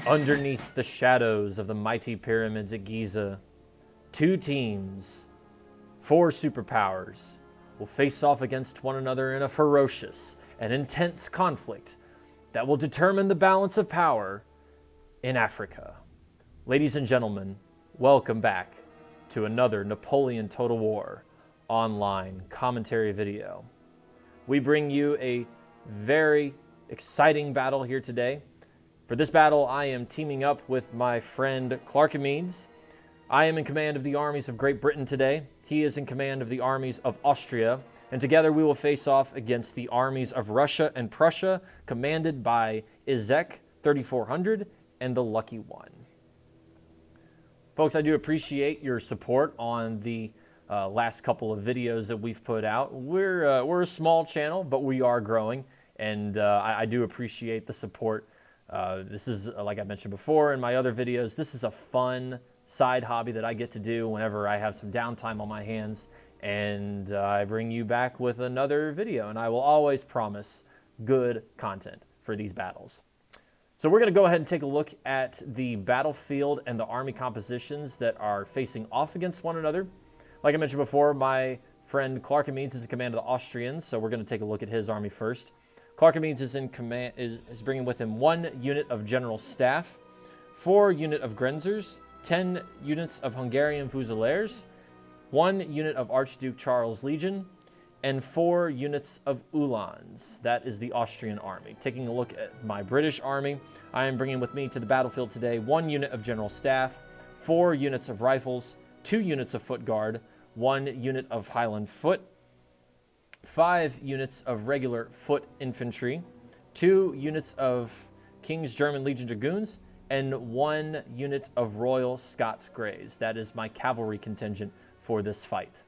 Underneath the shadows of the mighty pyramids at Giza, two teams, four superpowers, will face off against one another in a ferocious and intense conflict that will determine the balance of power in Africa. Ladies and gentlemen, welcome back to another Napoleon Total War online commentary video. We bring you a very exciting battle here today. For this battle, I am teaming up with my friend Clarkamedes. I am in command of the armies of Great Britain today. He is in command of the armies of Austria. And together we will face off against the armies of Russia and Prussia, commanded by Izek 3400 and the Lucky One. Folks, I do appreciate your support on the last couple of videos that we've put out. We're a small channel, but we are growing, and I do appreciate the support. This is, like I mentioned before in my other videos, this is a fun side hobby that I get to do whenever I have some downtime on my hands, and I bring you back with another video, and I will always promise good content for these battles. So we're going to go ahead and take a look at the battlefield and the army compositions that are facing off against one another. Like I mentioned before, my friend Clarkamedes is in command of the Austrians, so we're going to take a look at his army first. Clarkamedes is in command, is bringing with him 1 unit of general staff, 4 unit of Grenzers, 10 units of Hungarian Fusiliers, 1 unit of Archduke Charles Legion, and 4 units of Uhlans. That is the Austrian army. Taking a look at my British army, I am bringing with me to the battlefield today 1 unit of general staff, 4 units of rifles, 2 units of foot guard, 1 unit of Highland foot, 5 units of regular foot infantry, 2 units of King's German Legion Dragoons, and 1 unit of Royal Scots Greys. That is my cavalry contingent for this fight.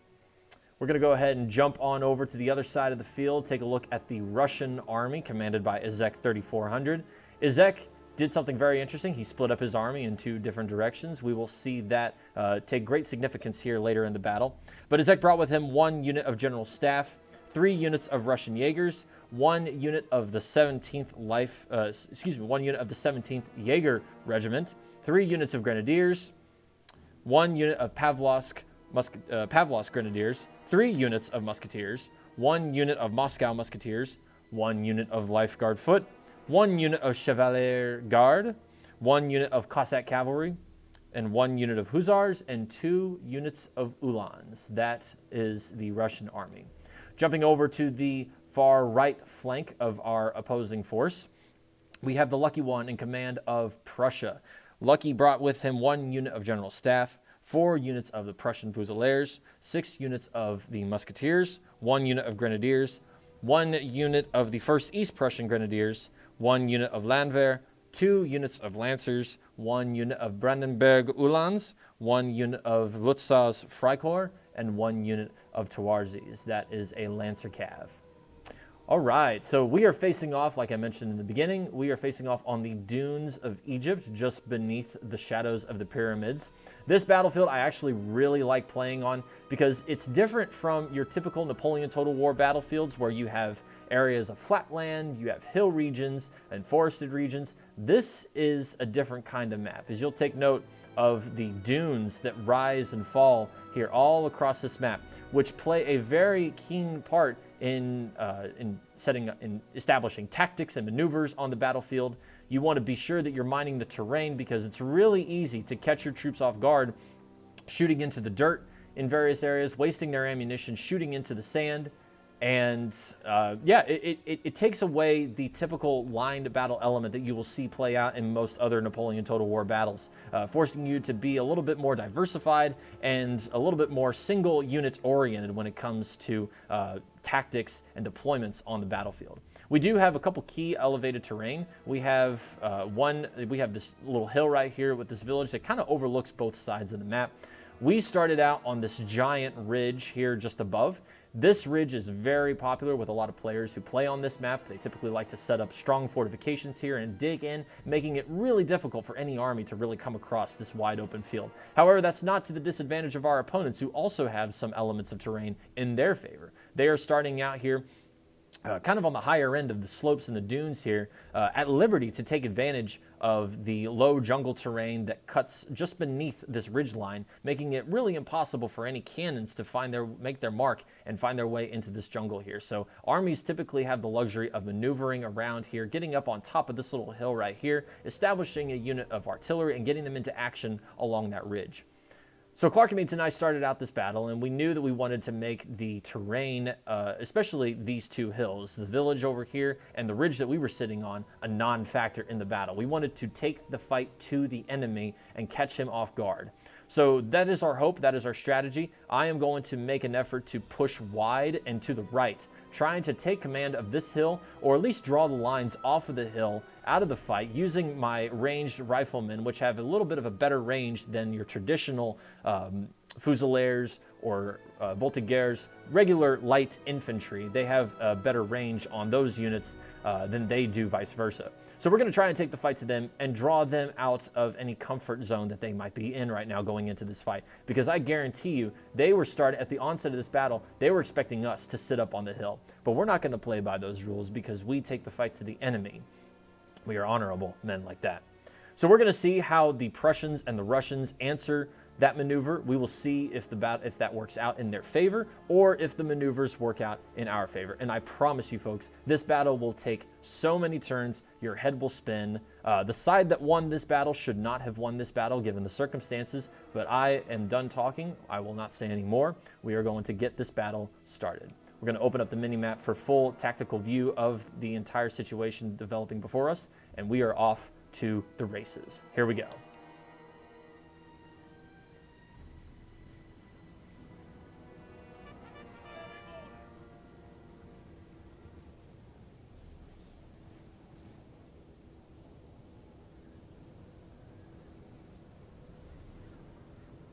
We're going to go ahead and jump on over to the other side of the field, take a look at the Russian army commanded by Izek 3400. Izek did something very interesting. He split up his army in 2 different directions. We will see that take great significance here later in the battle. But Izek brought with him 1 unit of general staff, 3 units of Russian Jaegers, 1 unit of the 17th 1 unit of the 17th Jaeger Regiment, 3 units of Grenadiers, 1 unit of Pavlovsk Grenadiers, 3 units of Musketeers, 1 unit of Moscow Musketeers, 1 unit of Life Guard Foot, 1 unit of Chevalier Guard, 1 unit of Cossack Cavalry, and 1 unit of Hussars, and 2 units of Uhlans. That is the Russian army. Jumping over to the far right flank of our opposing force, we have the Lucky One in command of Prussia. Lucky brought with him 1 unit of general staff, 4 units of the Prussian Fusiliers, 6 units of the Musketeers, 1 unit of Grenadiers, 1 unit of the 1st East Prussian Grenadiers, 1 unit of Landwehr, 2 units of Lancers, 1 unit of Brandenburg Uhlans, 1 unit of Lutzau's Freikorps, and 1 unit of Tawarzes. That is a Lancer Cav. All right, so we are facing off, like I mentioned in the beginning, we are facing off on the dunes of Egypt, just beneath the shadows of the pyramids. This battlefield I actually really like playing on because it's different from your typical Napoleon Total War battlefields where you have areas of flat land, you have hill regions and forested regions. This is a different kind of map. As you'll take note of the dunes that rise and fall here all across this map, which play a very keen part in establishing tactics and maneuvers on the battlefield. You want to be sure that you're mining the terrain because it's really easy to catch your troops off guard, shooting into the dirt in various areas, wasting their ammunition, shooting into the sand. And it takes away the typical lined battle element that you will see play out in most other Napoleon Total War battles, forcing you to be a little bit more diversified and a little bit more single unit oriented when it comes to tactics and deployments on the battlefield. We do have a couple key elevated terrain. We have this little hill right here with this village that kind of overlooks both sides of the map. We started out on this giant ridge here just above. This ridge is very popular with a lot of players who play on this map. They typically like to set up strong fortifications here and dig in, making it really difficult for any army to really come across this wide open field. However, that's not to the disadvantage of our opponents, who also have some elements of terrain in their favor. They are starting out here kind of on the higher end of the slopes and the dunes here, at liberty to take advantage of the low jungle terrain that cuts just beneath this ridgeline, making it really impossible for any cannons to make their mark and find their way into this jungle here. So armies typically have the luxury of maneuvering around here, getting up on top of this little hill right here, establishing a unit of artillery and getting them into action along that ridge. So Clarkemates and I started out this battle, and we knew that we wanted to make the terrain, especially these two hills, the village over here and the ridge that we were sitting on, a non-factor in the battle. We wanted to take the fight to the enemy and catch him off guard. So that is our hope, that is our strategy. I am going to make an effort to push wide and to the right, trying to take command of this hill, or at least draw the lines off of the hill out of the fight using my ranged riflemen, which have a little bit of a better range than your traditional Fusiliers or Voltigeurs. Regular light infantry, they have a better range on those units than they do vice versa. So we're going to try and take the fight to them and draw them out of any comfort zone that they might be in right now going into this fight. Because I guarantee you, they were started at the onset of this battle, they were expecting us to sit up on the hill. But we're not going to play by those rules because we take the fight to the enemy. We are honorable men like that. So we're going to see how the Prussians and the Russians answer that maneuver. We will see if that works out in their favor or if the maneuvers work out in our favor. And I promise you folks, this battle will take so many turns, your head will spin. The side that won this battle should not have won this battle given the circumstances, but I am done talking. I will not say any more. We are going to get this battle started. We're going to open up the mini-map for full tactical view of the entire situation developing before us, and we are off to the races. Here we go.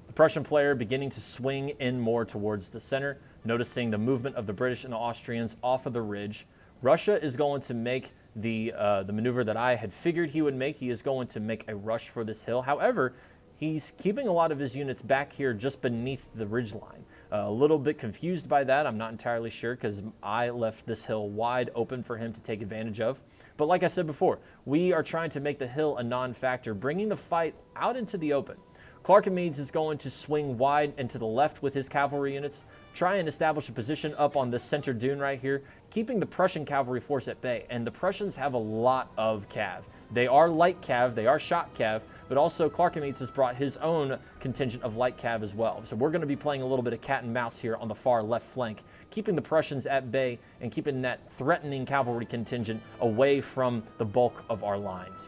The Prussian player beginning to swing in more towards the center, noticing the movement of the British and the Austrians off of the ridge. Russia is going to make the maneuver that I had figured he would make. He is going to make a rush for this hill. However, he's keeping a lot of his units back here just beneath the ridge line. A little bit confused by that. I'm not entirely sure because I left this hill wide open for him to take advantage of. But like I said before, we are trying to make the hill a non-factor, bringing the fight out into the open. Clarkemates is going to swing wide and to the left with his cavalry units, try and establish a position up on this center dune right here, keeping the Prussian cavalry force at bay. And the Prussians have a lot of cav. They are light cav, they are shot cav, but also Clarkemates has brought his own contingent of light cav as well. So we're going to be playing a little bit of cat and mouse here on the far left flank, keeping the Prussians at bay and keeping that threatening cavalry contingent away from the bulk of our lines.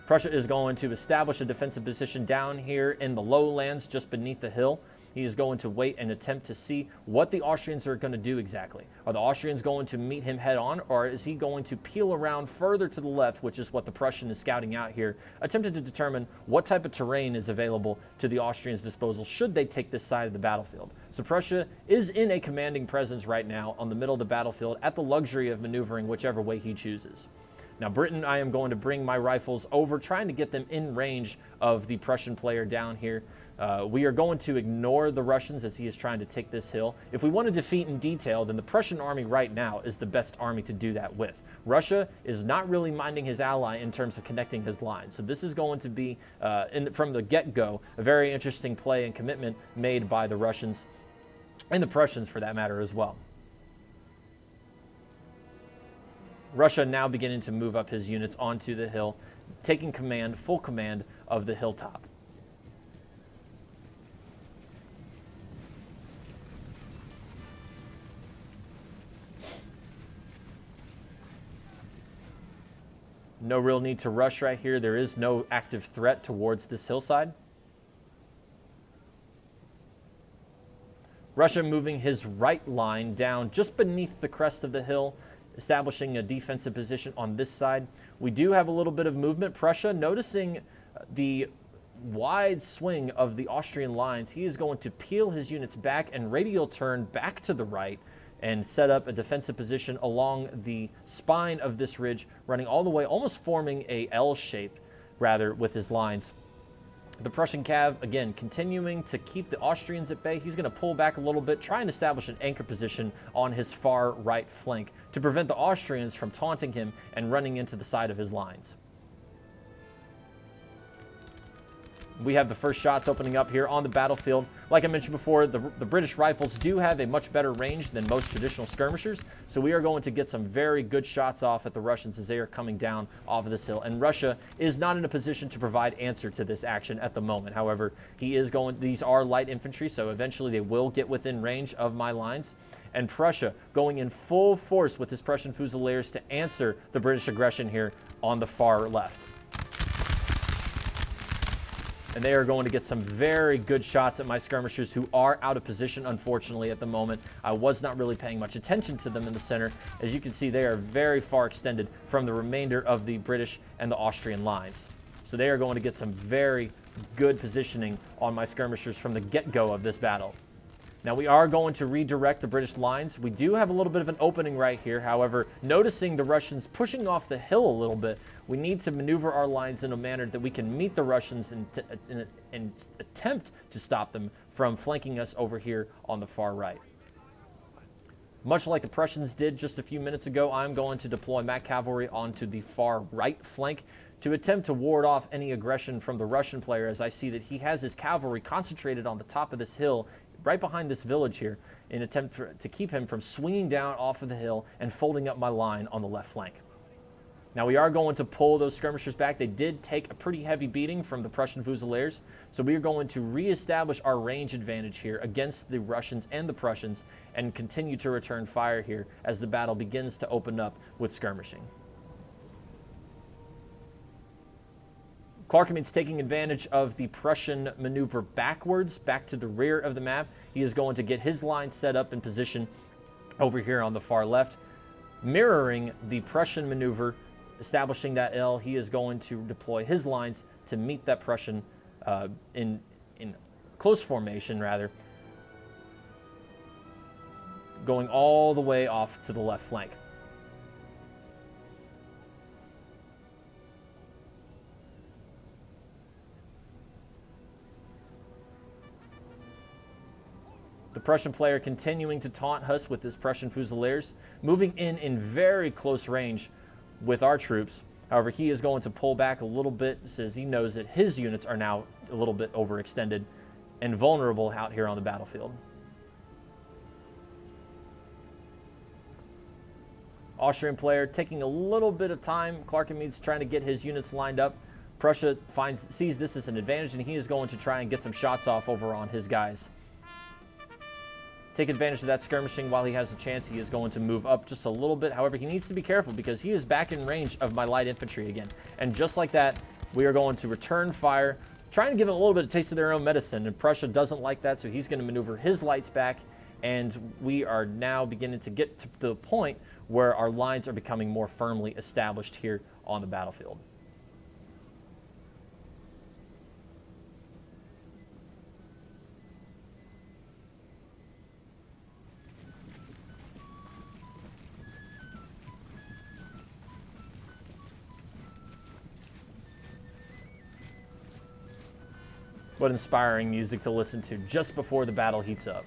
Prussia is going to establish a defensive position down here in the lowlands just beneath the hill. He is going to wait and attempt to see what the Austrians are going to do exactly. Are the Austrians going to meet him head on, or is he going to peel around further to the left, which is what the Prussian is scouting out here, attempting to determine what type of terrain is available to the Austrians' disposal should they take this side of the battlefield. So Prussia is in a commanding presence right now on the middle of the battlefield at the luxury of maneuvering whichever way he chooses. Now, Britain, I am going to bring my rifles over, trying to get them in range of the Prussian player down here. We are going to ignore the Russians as he is trying to take this hill. If we want to defeat in detail, then the Prussian army right now is the best army to do that with. Russia is not really minding his ally in terms of connecting his lines. So this is going to be, from the get-go, a very interesting play and commitment made by the Russians, and the Prussians for that matter as well. Russia now beginning to move up his units onto the hill, taking command, full command of the hilltop. No real need to rush right here. There is no active threat towards this hillside. Russia moving his right line down just beneath the crest of the hill, establishing a defensive position on this side. We do have a little bit of movement. Prussia, noticing the wide swing of the Austrian lines, he is going to peel his units back and radial turn back to the right and set up a defensive position along the spine of this ridge, running all the way, almost forming a L shape, rather, with his lines. The Prussian Cav, again, continuing to keep the Austrians at bay. He's going to pull back a little bit, try and establish an anchor position on his far right flank to prevent the Austrians from taunting him and running into the side of his lines. We have the first shots opening up here on the battlefield. Like I mentioned before, the British rifles do have a much better range than most traditional skirmishers, so we are going to get some very good shots off at the Russians as they are coming down off of this hill. And Russia is not in a position to provide answer to this action at the moment. However, these are light infantry, so eventually they will get within range of my lines. And Prussia going in full force with his Prussian Fusiliers to answer the British aggression here on the far left. And they are going to get some very good shots at my skirmishers who are out of position, unfortunately, at the moment. I was not really paying much attention to them in the center. As you can see, they are very far extended from the remainder of the British and the Austrian lines. So they are going to get some very good positioning on my skirmishers from the get-go of this battle. Now we are going to redirect the British lines. We do have a little bit of an opening right here. However, noticing the Russians pushing off the hill a little bit, we need to maneuver our lines in a manner that we can meet the Russians and attempt to stop them from flanking us over here on the far right. Much like the Prussians did just a few minutes ago, I'm going to deploy my cavalry onto the far right flank to attempt to ward off any aggression from the Russian player, as I see that he has his cavalry concentrated on the top of this hill right behind this village here in an attempt to keep him from swinging down off of the hill and folding up my line on the left flank. Now we are going to pull those skirmishers back. They did take a pretty heavy beating from the Prussian Fusiliers, so we are going to reestablish our range advantage here against the Russians and the Prussians and continue to return fire here as the battle begins to open up with skirmishing. Clarkemead's taking advantage of the Prussian maneuver backwards, back to the rear of the map. He is going to get his line set up in position over here on the far left. Mirroring the Prussian maneuver, establishing that L, he is going to deploy his lines to meet that Prussian in close formation, rather, going all the way off to the left flank. The Prussian player continuing to taunt us with his Prussian Fusiliers, moving in very close range with our troops. However, he is going to pull back a little bit, says he knows that his units are now a little bit overextended and vulnerable out here on the battlefield. Austrian player taking a little bit of time. Clarkemead's trying to get his units lined up. Prussia sees this as an advantage, and he is going to try and get some shots off over on his guys. Take advantage of that skirmishing while he has a chance. He is going to move up just a little bit. However, he needs to be careful because he is back in range of my light infantry again. And just like that, we are going to return fire, trying to give them a little bit of taste of their own medicine. And Prussia doesn't like that, so he's going to maneuver his lights back. And we are now beginning to get to the point where our lines are becoming more firmly established here on the battlefield. What inspiring music to listen to just before the battle heats up.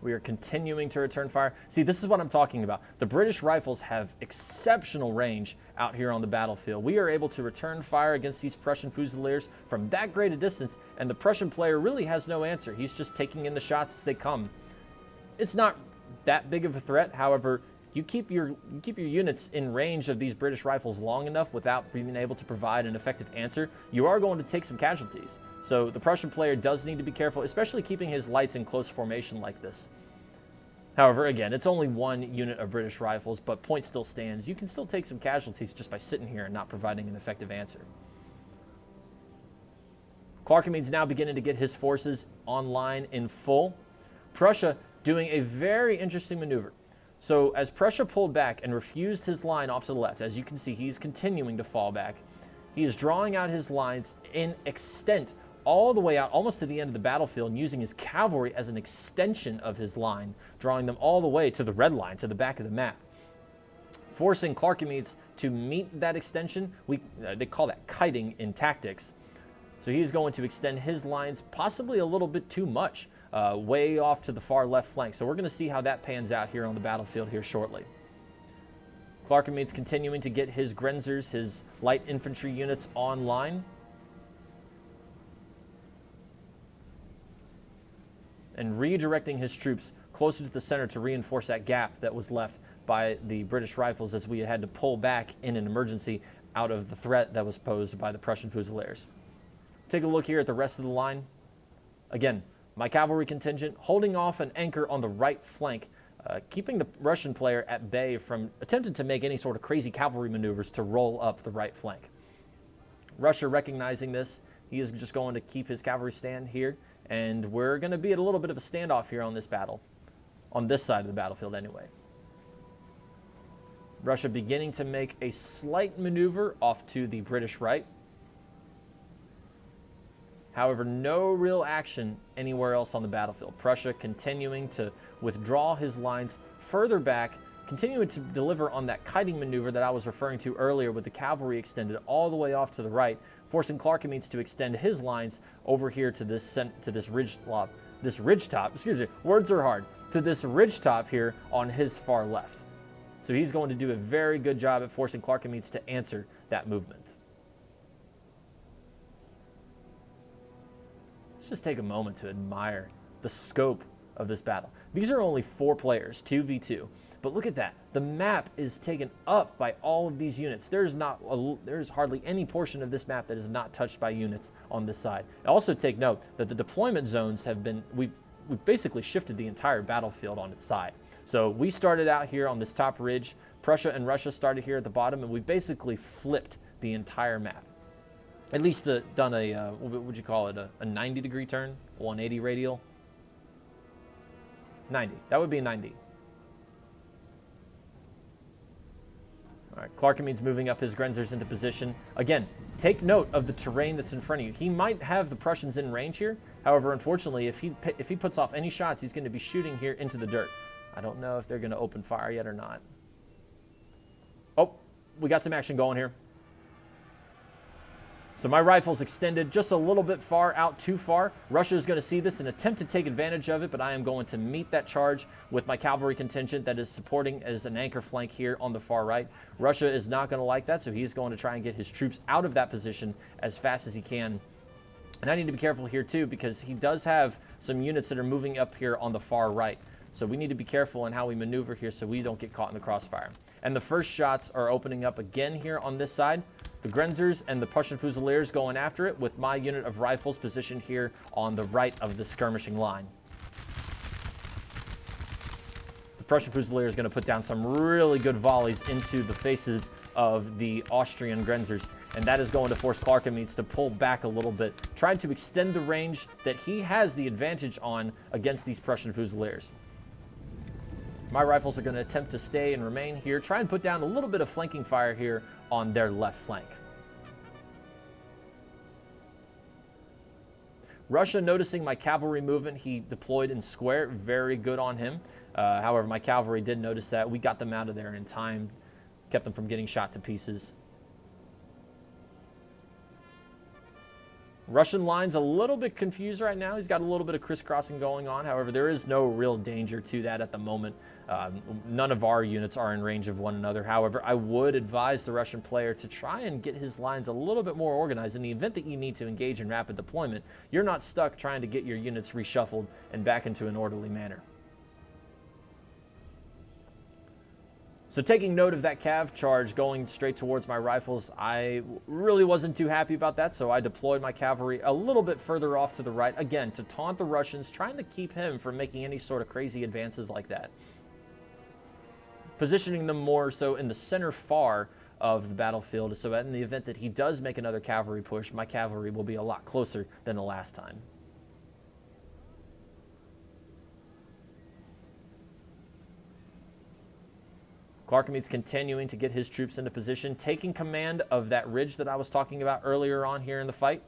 We are continuing to return fire. See, this is what I'm talking about. The British rifles have exceptional range out here on the battlefield. We are able to return fire against these Prussian Fusiliers from that great a distance, and the Prussian player really has no answer. He's just taking in the shots as they come. It's not that big of a threat. However, you keep your units in range of these British rifles long enough without being able to provide an effective answer, you are going to take some casualties. So the Prussian player does need to be careful, especially keeping his lights in close formation like this. However, again, it's only one unit of British rifles, but point still stands. You can still take some casualties just by sitting here and not providing an effective answer. Clarkemead's now beginning to get his forces online in full. Prussia doing a very interesting maneuver. So as Prussia pulled back and refused his line off to the left, as you can see, he's continuing to fall back. He is drawing out his lines in extent all the way out almost to the end of the battlefield and using his cavalry as an extension of his line, drawing them all the way to the red line, to the back of the map. Forcing Clarkemeets to meet that extension, they call that kiting in tactics. So he's going to extend his lines possibly a little bit too much, way off to the far left flank. So we're going to see how that pans out here on the battlefield here shortly. Clarkemeets continuing to get his Grenzers, his light infantry units online. And redirecting his troops closer to the center to reinforce that gap that was left by the British Rifles as we had to pull back in an emergency out of the threat that was posed by the Prussian Fusiliers. Take a look here at the rest of the line. Again, my cavalry contingent holding off an anchor on the right flank, keeping the Russian player at bay from attempting to make any sort of crazy cavalry maneuvers to roll up the right flank. Russia recognizing this, he is just going to keep his cavalry stand here, and we're going to be at a little bit of a standoff here on this battle, on this side of the battlefield anyway. Russia beginning to make a slight maneuver off to the British right. However, no real action anywhere else on the battlefield. Prussia continuing to withdraw his lines further back, continuing to deliver on that kiting maneuver that I was referring to earlier with the cavalry extended all the way off to the right, forcing Clarkemeets to extend his lines over here to this ridgetop. Excuse me, words are hard. To this ridgetop here on his far left. So he's going to do a very good job at forcing Clarkemeets to answer that movement. Let's just take a moment to admire the scope of this battle. These are only 4 players, 2v2. But look at that. The map is taken up by all of these units. There's hardly any portion of this map that is not touched by units on this side. Also take note that the deployment zones have been, we've basically shifted the entire battlefield on its side. So we started out here on this top ridge. Prussia and Russia started here at the bottom, and we basically flipped the entire map. At least done a, what would you call it, a 90-degree turn, 180 radial? 90. That would be a 90. All right, Clarkemeets moving up his Grenzers into position. Again, take note of the terrain that's in front of you. He might have the Prussians in range here. However, unfortunately, if he puts off any shots, he's going to be shooting here into the dirt. I don't know if they're going to open fire yet or not. Oh, we got some action going here. So my rifles extended just a little bit far out, too far. Russia is going to see this and attempt to take advantage of it, but I am going to meet that charge with my cavalry contingent that is supporting as an anchor flank here on the far right. Russia is not going to like that, so he's going to try and get his troops out of that position as fast as he can. And I need to be careful here too, because he does have some units that are moving up here on the far right. So we need to be careful in how we maneuver here so we don't get caught in the crossfire. And the first shots are opening up again here on this side. The Grenzers and the Prussian Fusiliers going after it with my unit of rifles positioned here on the right of the skirmishing line. The Prussian Fusiliers is going to put down some really good volleys into the faces of the Austrian Grenzers, and that is going to force Clarkemeets to pull back a little bit, trying to extend the range that he has the advantage on against these Prussian Fusiliers. My rifles are going to attempt to stay and remain here, try and put down a little bit of flanking fire here on their left flank. Russia noticing my cavalry movement, he deployed in square, very good on him. However, my cavalry did notice that. We got them out of there in time, kept them from getting shot to pieces. Russian line's a little bit confused right now. He's got a little bit of crisscrossing going on. However, there is no real danger to that at the moment. None of our units are in range of one another. However, I would advise the Russian player to try and get his lines a little bit more organized. In the event that you need to engage in rapid deployment, you're not stuck trying to get your units reshuffled and back into an orderly manner. So taking note of that cav charge going straight towards my rifles, I really wasn't too happy about that, so I deployed my cavalry a little bit further off to the right, again, to taunt the Russians, trying to keep him from making any sort of crazy advances like that. Positioning them more so in the center far of the battlefield, so that in the event that he does make another cavalry push, my cavalry will be a lot closer than the last time. Clarkemeets continuing to get his troops into position, taking command of that ridge that I was talking about earlier on here in the fight.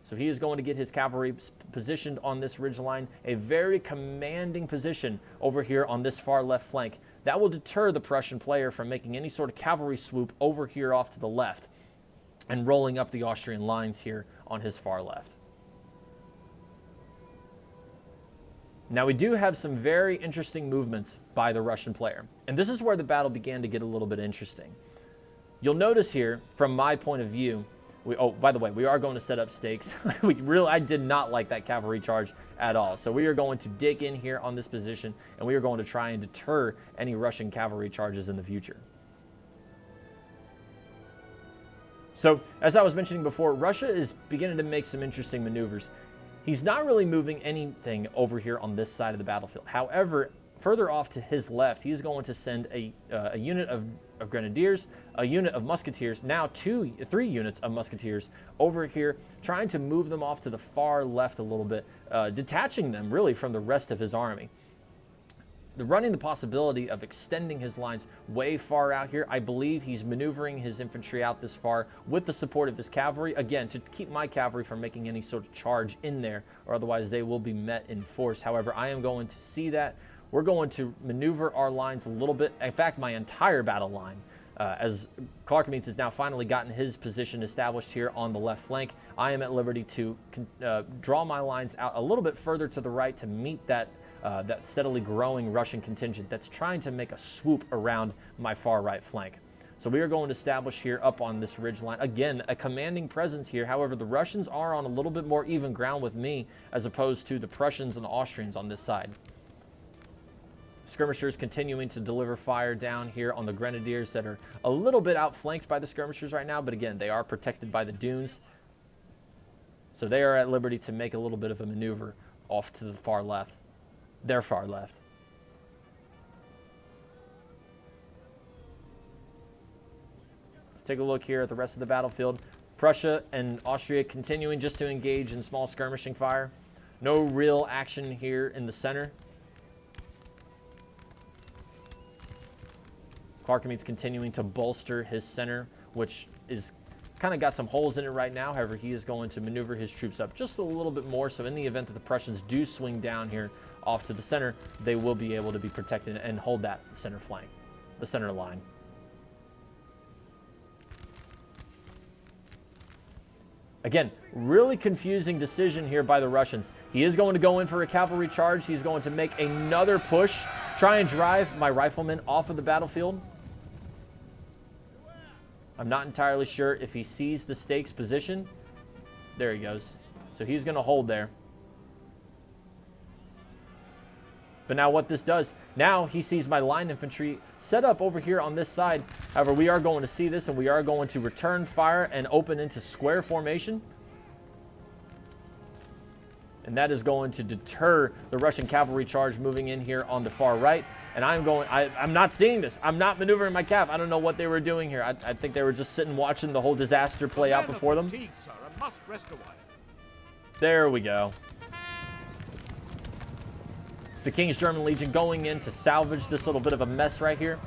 So he is going to get his cavalry positioned on this ridgeline, a very commanding position over here on this far left flank. That will deter the Prussian player from making any sort of cavalry swoop over here off to the left and rolling up the Austrian lines here on his far left. Now we do have some very interesting movements by the Russian player, and this is where the battle began to get a little bit interesting. You'll notice here, from my point of view, oh, by the way, we are going to set up stakes. I did not like that cavalry charge at all. So we are going to dig in here on this position, and we are going to try and deter any Russian cavalry charges in the future. So, as I was mentioning before, Russia is beginning to make some interesting maneuvers. He's not really moving anything over here on this side of the battlefield. However, further off to his left, he is going to send a unit of grenadiers, a unit of musketeers, now 3 units of musketeers over here, trying to move them off to the far left a little bit, detaching them really from the rest of his army. Running the possibility of extending his lines way far out here. I believe he's maneuvering his infantry out this far with the support of his cavalry, again, to keep my cavalry from making any sort of charge in there, or otherwise they will be met in force. However, I am going to see that. We're going to maneuver our lines a little bit. In fact, my entire battle line, as Clarkemeets has now finally gotten his position established here on the left flank, I am at liberty to draw my lines out a little bit further to the right to meet that steadily growing Russian contingent that's trying to make a swoop around my far right flank. So we are going to establish here up on this ridge line. Again, a commanding presence here. However, the Russians are on a little bit more even ground with me as opposed to the Prussians and the Austrians on this side. Skirmishers continuing to deliver fire down here on the grenadiers that are a little bit outflanked by the skirmishers right now, but again, they are protected by the dunes. So they are at liberty to make a little bit of a maneuver off to the far left, their far left. Let's take a look here at the rest of the battlefield. Prussia and Austria continuing just to engage in small skirmishing fire. No real action here in the center. Clarkemeets continuing to bolster his center, which is kind of got some holes in it right now. However, he is going to maneuver his troops up just a little bit more. So in the event that the Prussians do swing down here off to the center, they will be able to be protected and hold that center flank, the center line. Again, really confusing decision here by the Russians. He is going to go in for a cavalry charge. He's going to make another push, try and drive my riflemen off of the battlefield. I'm not entirely sure if he sees the stakes position. There he goes. So he's going to hold there. But now what this does, now he sees my line infantry set up over here on this side. However, we are going to see this and we are going to return fire and open into square formation. And that is going to deter the Russian cavalry charge moving in here on the far right. And I'm not seeing this. I'm not maneuvering my cav. I don't know what they were doing here. I think they were just sitting watching the whole disaster play out before them. There we go. It's the King's German Legion going in to salvage this little bit of a mess right here.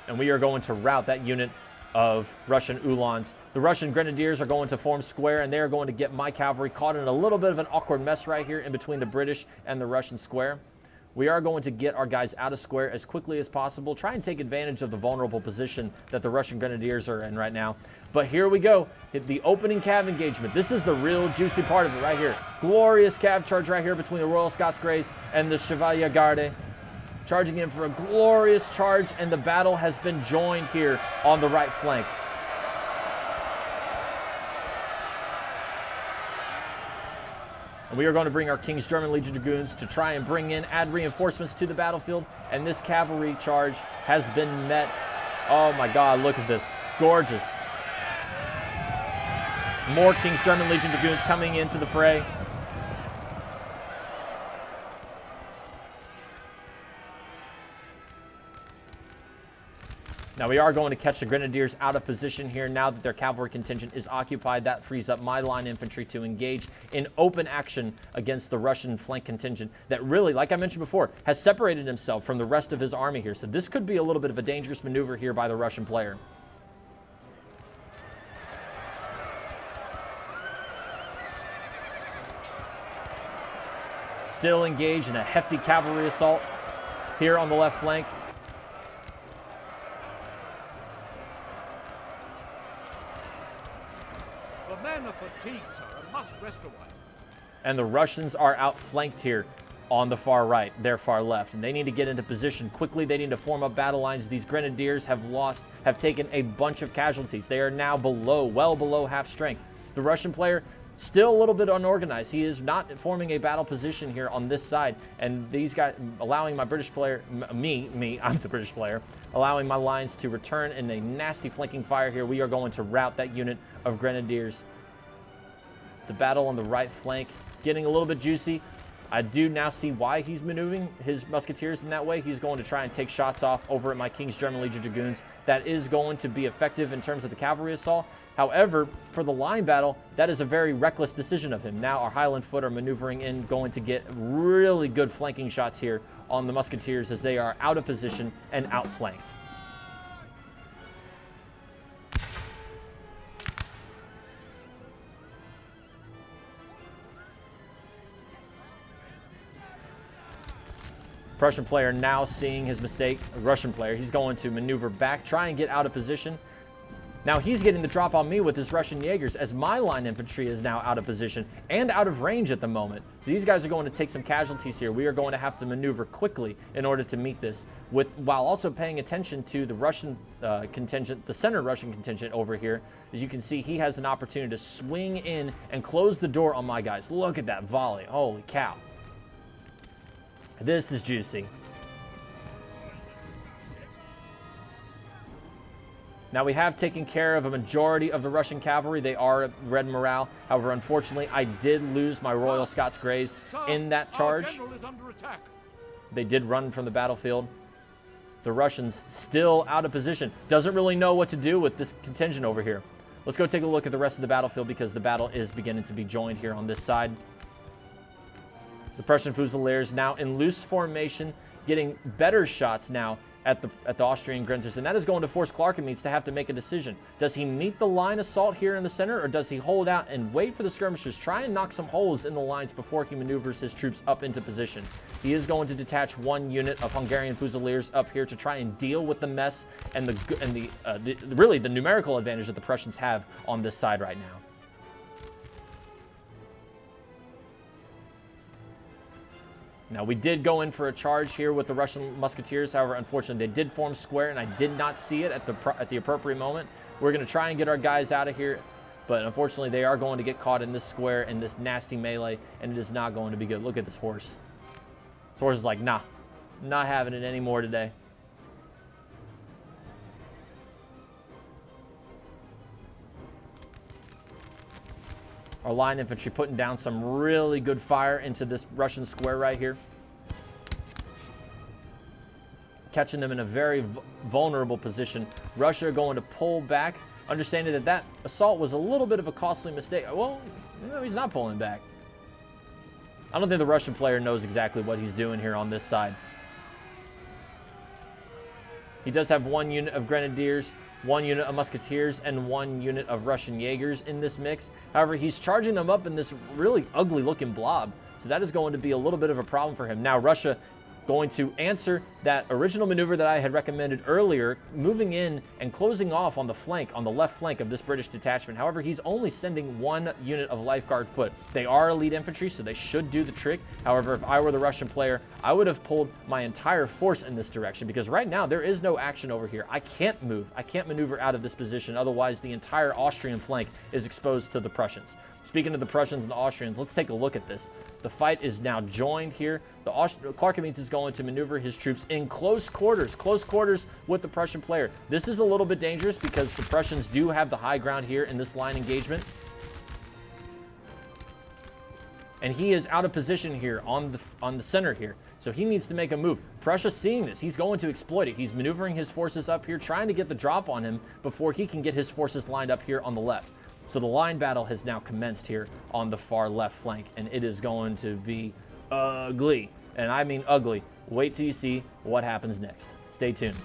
And we are going to rout that unit of Russian Uhlans. The Russian Grenadiers are going to form square, and they are going to get my cavalry caught in a little bit of an awkward mess right here in between the British and the Russian square. We are going to get our guys out of square as quickly as possible, try and take advantage of the vulnerable position that the Russian Grenadiers are in right now. But here we go, hit the opening cav engagement. This is the real juicy part of it right here. Glorious cav charge right here between the Royal Scots Greys and the Chevalier Garde. Charging in for a glorious charge, and the battle has been joined here on the right flank. And we are going to bring our King's German Legion Dragoons to try and add reinforcements to the battlefield. And this cavalry charge has been met. Oh my God, look at this. It's gorgeous. More King's German Legion Dragoons coming into the fray. Now we are going to catch the Grenadiers out of position here now that their cavalry contingent is occupied. That frees up my line infantry to engage in open action against the Russian flank contingent that really, like I mentioned before, has separated himself from the rest of his army here. So this could be a little bit of a dangerous maneuver here by the Russian player. still engaged in a hefty cavalry assault here on the left flank. The men are fatigued, sir, and must rest a while. And the Russians are outflanked here on the far right, their far left. And they need to get into position quickly. They need to form up battle lines. These grenadiers have taken a bunch of casualties. They are now well below half strength. The Russian player, still a little bit unorganized. He is not forming a battle position here on this side. And these guys, allowing my British player, I'm the British player, allowing my lines to return in a nasty flanking fire here. We are going to rout that unit of grenadiers. The battle on the right flank getting a little bit juicy. I do now see why he's maneuvering his musketeers in that way. He's going to try and take shots off over at my King's German Legion Dragoons. That is going to be effective in terms of the cavalry assault. However, for the line battle, that is a very reckless decision of him. Now our Highland Foot are maneuvering in, going to get really good flanking shots here on the musketeers as they are out of position and outflanked. Prussian player now seeing his mistake. Russian player, he's going to maneuver back, try and get out of position. Now he's getting the drop on me with his Russian Jaegers as my line infantry is now out of position and out of range at the moment. So these guys are going to take some casualties here. We are going to have to maneuver quickly in order to meet this, while also paying attention to the Russian contingent, the center Russian contingent over here. As you can see, he has an opportunity to swing in and close the door on my guys. Look at that volley. Holy cow. This is juicy. Now we have taken care of a majority of the Russian cavalry. They are red morale. However, unfortunately, I did lose my Royal Scots Greys in that charge. They did run from the battlefield. The Russians still out of position. Doesn't really know what to do with this contingent over here. Let's go take a look at the rest of the battlefield because the battle is beginning to be joined here on this side. The Prussian Fusiliers now in loose formation, getting better shots now at the Austrian Grenzers, and that is going to force Clarkemeets to have to make a decision. Does he meet the line assault here in the center, or does he hold out and wait for the skirmishers, try and knock some holes in the lines before he maneuvers his troops up into position? He is going to detach one unit of Hungarian Fusiliers up here to try and deal with the mess and really the numerical advantage that the Prussians have on this side right now. Now, we did go in for a charge here with the Russian musketeers. However, unfortunately, they did form square, and I did not see it at the appropriate moment. We're going to try and get our guys out of here, but unfortunately, they are going to get caught in this square in this nasty melee, and it is not going to be good. Look at this horse. This horse is like, nah, not having it anymore today. Our line infantry putting down some really good fire into this Russian square right here. Catching them in a very vulnerable position. Russia are going to pull back, understanding that that assault was a little bit of a costly mistake. Well, no, he's not pulling back. I don't think the Russian player knows exactly what he's doing here on this side. He does have one unit of grenadiers, one unit of musketeers, and one unit of Russian Jaegers in this mix. However, he's charging them up in this really ugly looking blob. So that is going to be a little bit of a problem for him. Now, Russia going to answer that original maneuver that I had recommended earlier, moving in and closing off on the flank, on the left flank of this British detachment. However, he's only sending one unit of Lifeguard foot. They are elite infantry, so they should do the trick. However, if I were the Russian player, I would have pulled my entire force in this direction because right now there is no action over here. I can't move. I can't maneuver out of this position. Otherwise, the entire Austrian flank is exposed to the Prussians. Speaking of the Prussians and the Austrians, let's take a look at this. The fight is now joined here. Clarkemeets is going to maneuver his troops in close quarters with the Prussian player. This is a little bit dangerous because the Prussians do have the high ground here in this line engagement. And he is out of position here on the center here. So he needs to make a move. Prussia seeing this, he's going to exploit it. He's maneuvering his forces up here, trying to get the drop on him before he can get his forces lined up here on the left. So the line battle has now commenced here on the far left flank, and it is going to be ugly. And I mean ugly. Wait till you see what happens next. Stay tuned.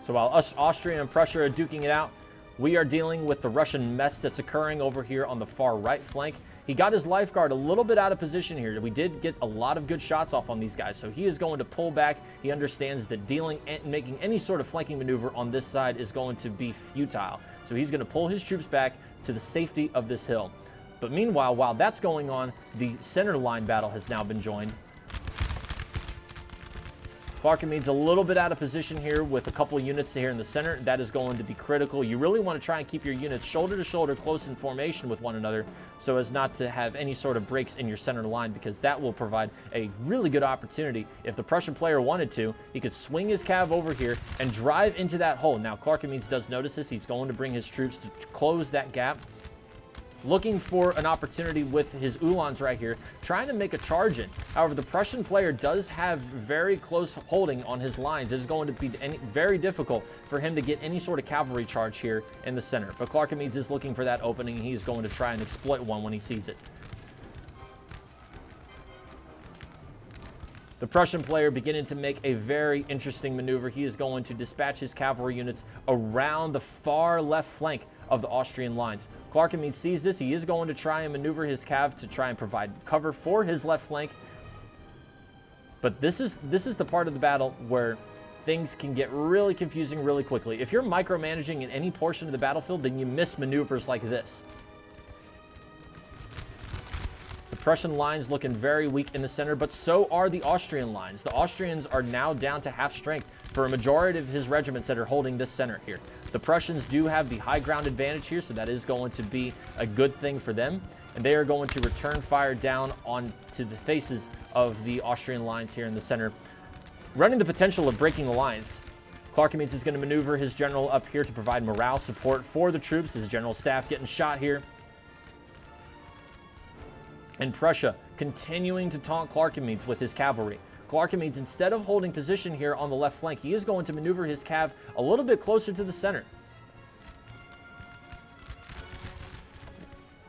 So while Austria and Prussia are duking it out, We are dealing with the Russian mess that's occurring over here on the far right flank. He got his lifeguard a little bit out of position here. We did get a lot of good shots off on these guys, so he is going to pull back. He understands that dealing and making any sort of flanking maneuver on this side is going to be futile. So he's going to pull his troops back to the safety of this hill. But meanwhile, while that's going on, the center line battle has now been joined. Clarkenmead's a little bit out of position here with a couple of units here in the center. That is going to be critical. You really want to try and keep your units shoulder to shoulder, close in formation with one another, so as not to have any sort of breaks in your center line, because that will provide a really good opportunity. If the Prussian player wanted to, he could swing his cav over here and drive into that hole. Now, Clarkenmead does notice this. He's going to bring his troops to close that gap, looking for an opportunity with his Uhlans right here, trying to make a charge in. However, the Prussian player does have very close holding on his lines. It is going to be very difficult for him to get any sort of cavalry charge here in the center. But Clarkenmead is looking for that opening. He's going to try and exploit one when he sees it. The Prussian player beginning to make a very interesting maneuver. He is going to dispatch his cavalry units around the far left flank of the Austrian lines. Clarkenmead sees this. He is going to try and maneuver his cav to try and provide cover for his left flank. But this is the part of the battle where things can get really confusing really quickly. If you're micromanaging in any portion of the battlefield, then you miss maneuvers like this. The Prussian lines looking very weak in the center, but so are the Austrian lines. The Austrians are now down to half strength for a majority of his regiments that are holding this center here. The Prussians do have the high ground advantage here, so that is going to be a good thing for them. And they are going to return fire down onto the faces of the Austrian lines here in the center, running the potential of breaking the lines. Clarkenmead is going to maneuver his general up here to provide morale support for the troops. His general staff getting shot here. And Prussia continuing to taunt Clarkenmead with his cavalry. Clarkenmead, instead of holding position here on the left flank, he is going to maneuver his cav a little bit closer to the center.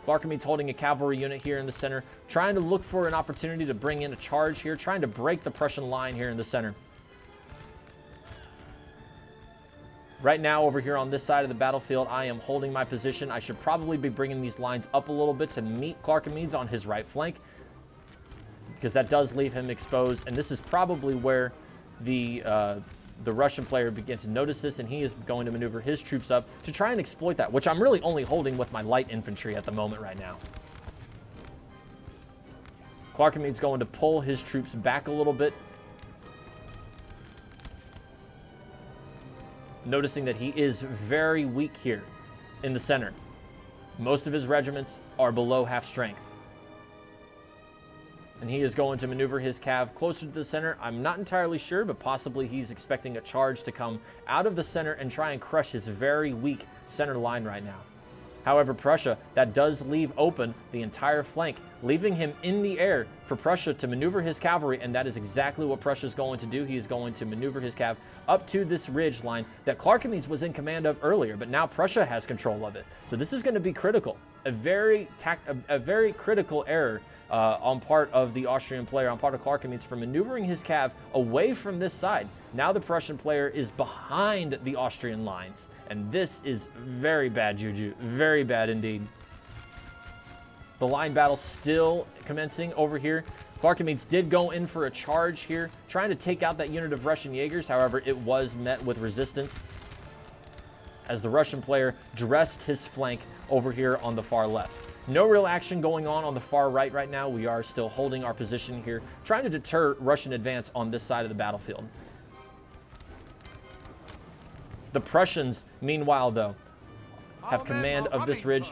Clarkenmead's holding a cavalry unit here in the center, trying to look for an opportunity to bring in a charge here, trying to break the Prussian line here in the center. Right now, over here on this side of the battlefield, I am holding my position. I should probably be bringing these lines up a little bit to meet Clarkenmead's on his right flank, because that does leave him exposed. And this is probably where the Russian player began to notice this, and he is going to maneuver his troops up to try and exploit that, which I'm really only holding with my light infantry at the moment right now. Clarkenmead's going to pull his troops back a little bit, noticing that he is very weak here in the center. Most of his regiments are below half strength. And he is going to maneuver his cav closer to the center. I'm not entirely sure, but possibly he's expecting a charge to come out of the center and try and crush his very weak center line right now. However, Prussia, that does leave open the entire flank, leaving him in the air for Prussia to maneuver his cavalry, and that is exactly what Prussia is going to do. He is going to maneuver his cav up to this ridge line that Clarkenmead was in command of earlier, but now Prussia has control of it. So this is going to be critical. A very critical error on part of the Austrian player, on part of Clarkenmead, for maneuvering his cav away from this side. Now the Prussian player is behind the Austrian lines, and this is very bad juju, very bad indeed. The line battle still commencing over here. Clarkenmead did go in for a charge here, trying to take out that unit of Russian Jaegers. However, it was met with resistance as the Russian player dressed his flank over here on the far left. No real action going on the far right now. We are still holding our position here, trying to deter Russian advance on this side of the battlefield. The Prussians, meanwhile, though, have command of this ridge.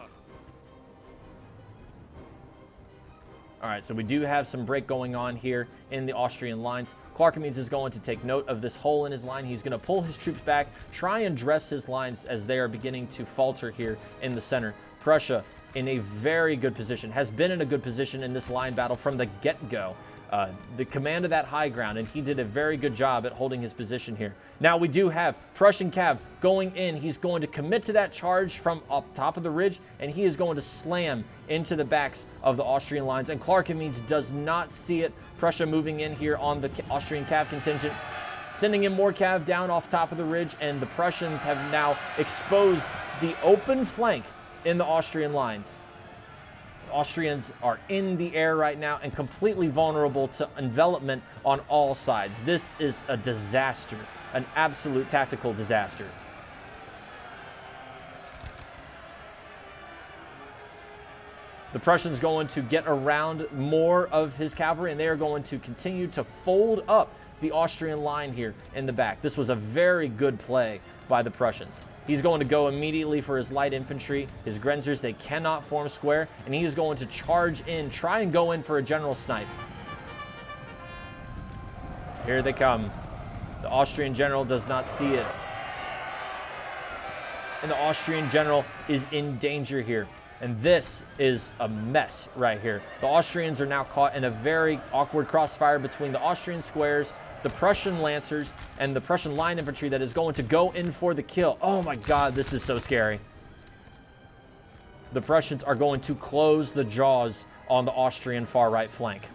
All right, so we do have some break going on here in the Austrian lines. Clarkenmead is going to take note of this hole in his line. He's going to pull his troops back, try and dress his lines as they are beginning to falter here in the center. Prussia in a very good position, has been in a good position in this line battle from the get-go. The command of that high ground, and he did a very good job at holding his position here. Now we do have Prussian cav going in. He's going to commit to that charge from up top of the ridge, and he is going to slam into the backs of the Austrian lines, and Clarkenmead does not see it. Prussia moving in here on the Austrian cav contingent. sending in more cav down off top of the ridge, and the Prussians have now exposed the open flank in the Austrian lines. The Austrians are in the air right now and completely vulnerable to envelopment on all sides. This is a disaster, an absolute tactical disaster. The Prussians going to get around more of his cavalry, and they are going to continue to fold up the Austrian line here in the back. This was a very good play by the Prussians. He's going to go immediately for his light infantry, his Grenzers. They cannot form square, and he is going to charge in, try and go in for a general snipe. Here they come. The Austrian general does not see it. And the Austrian general is in danger here. And this is a mess right here. The Austrians are now caught in a very awkward crossfire between the Austrian squares, the Prussian lancers, and the Prussian line infantry that is going to go in for the kill. Oh my God, this is so scary. The Prussians are going to close the jaws on the Austrian far right flank.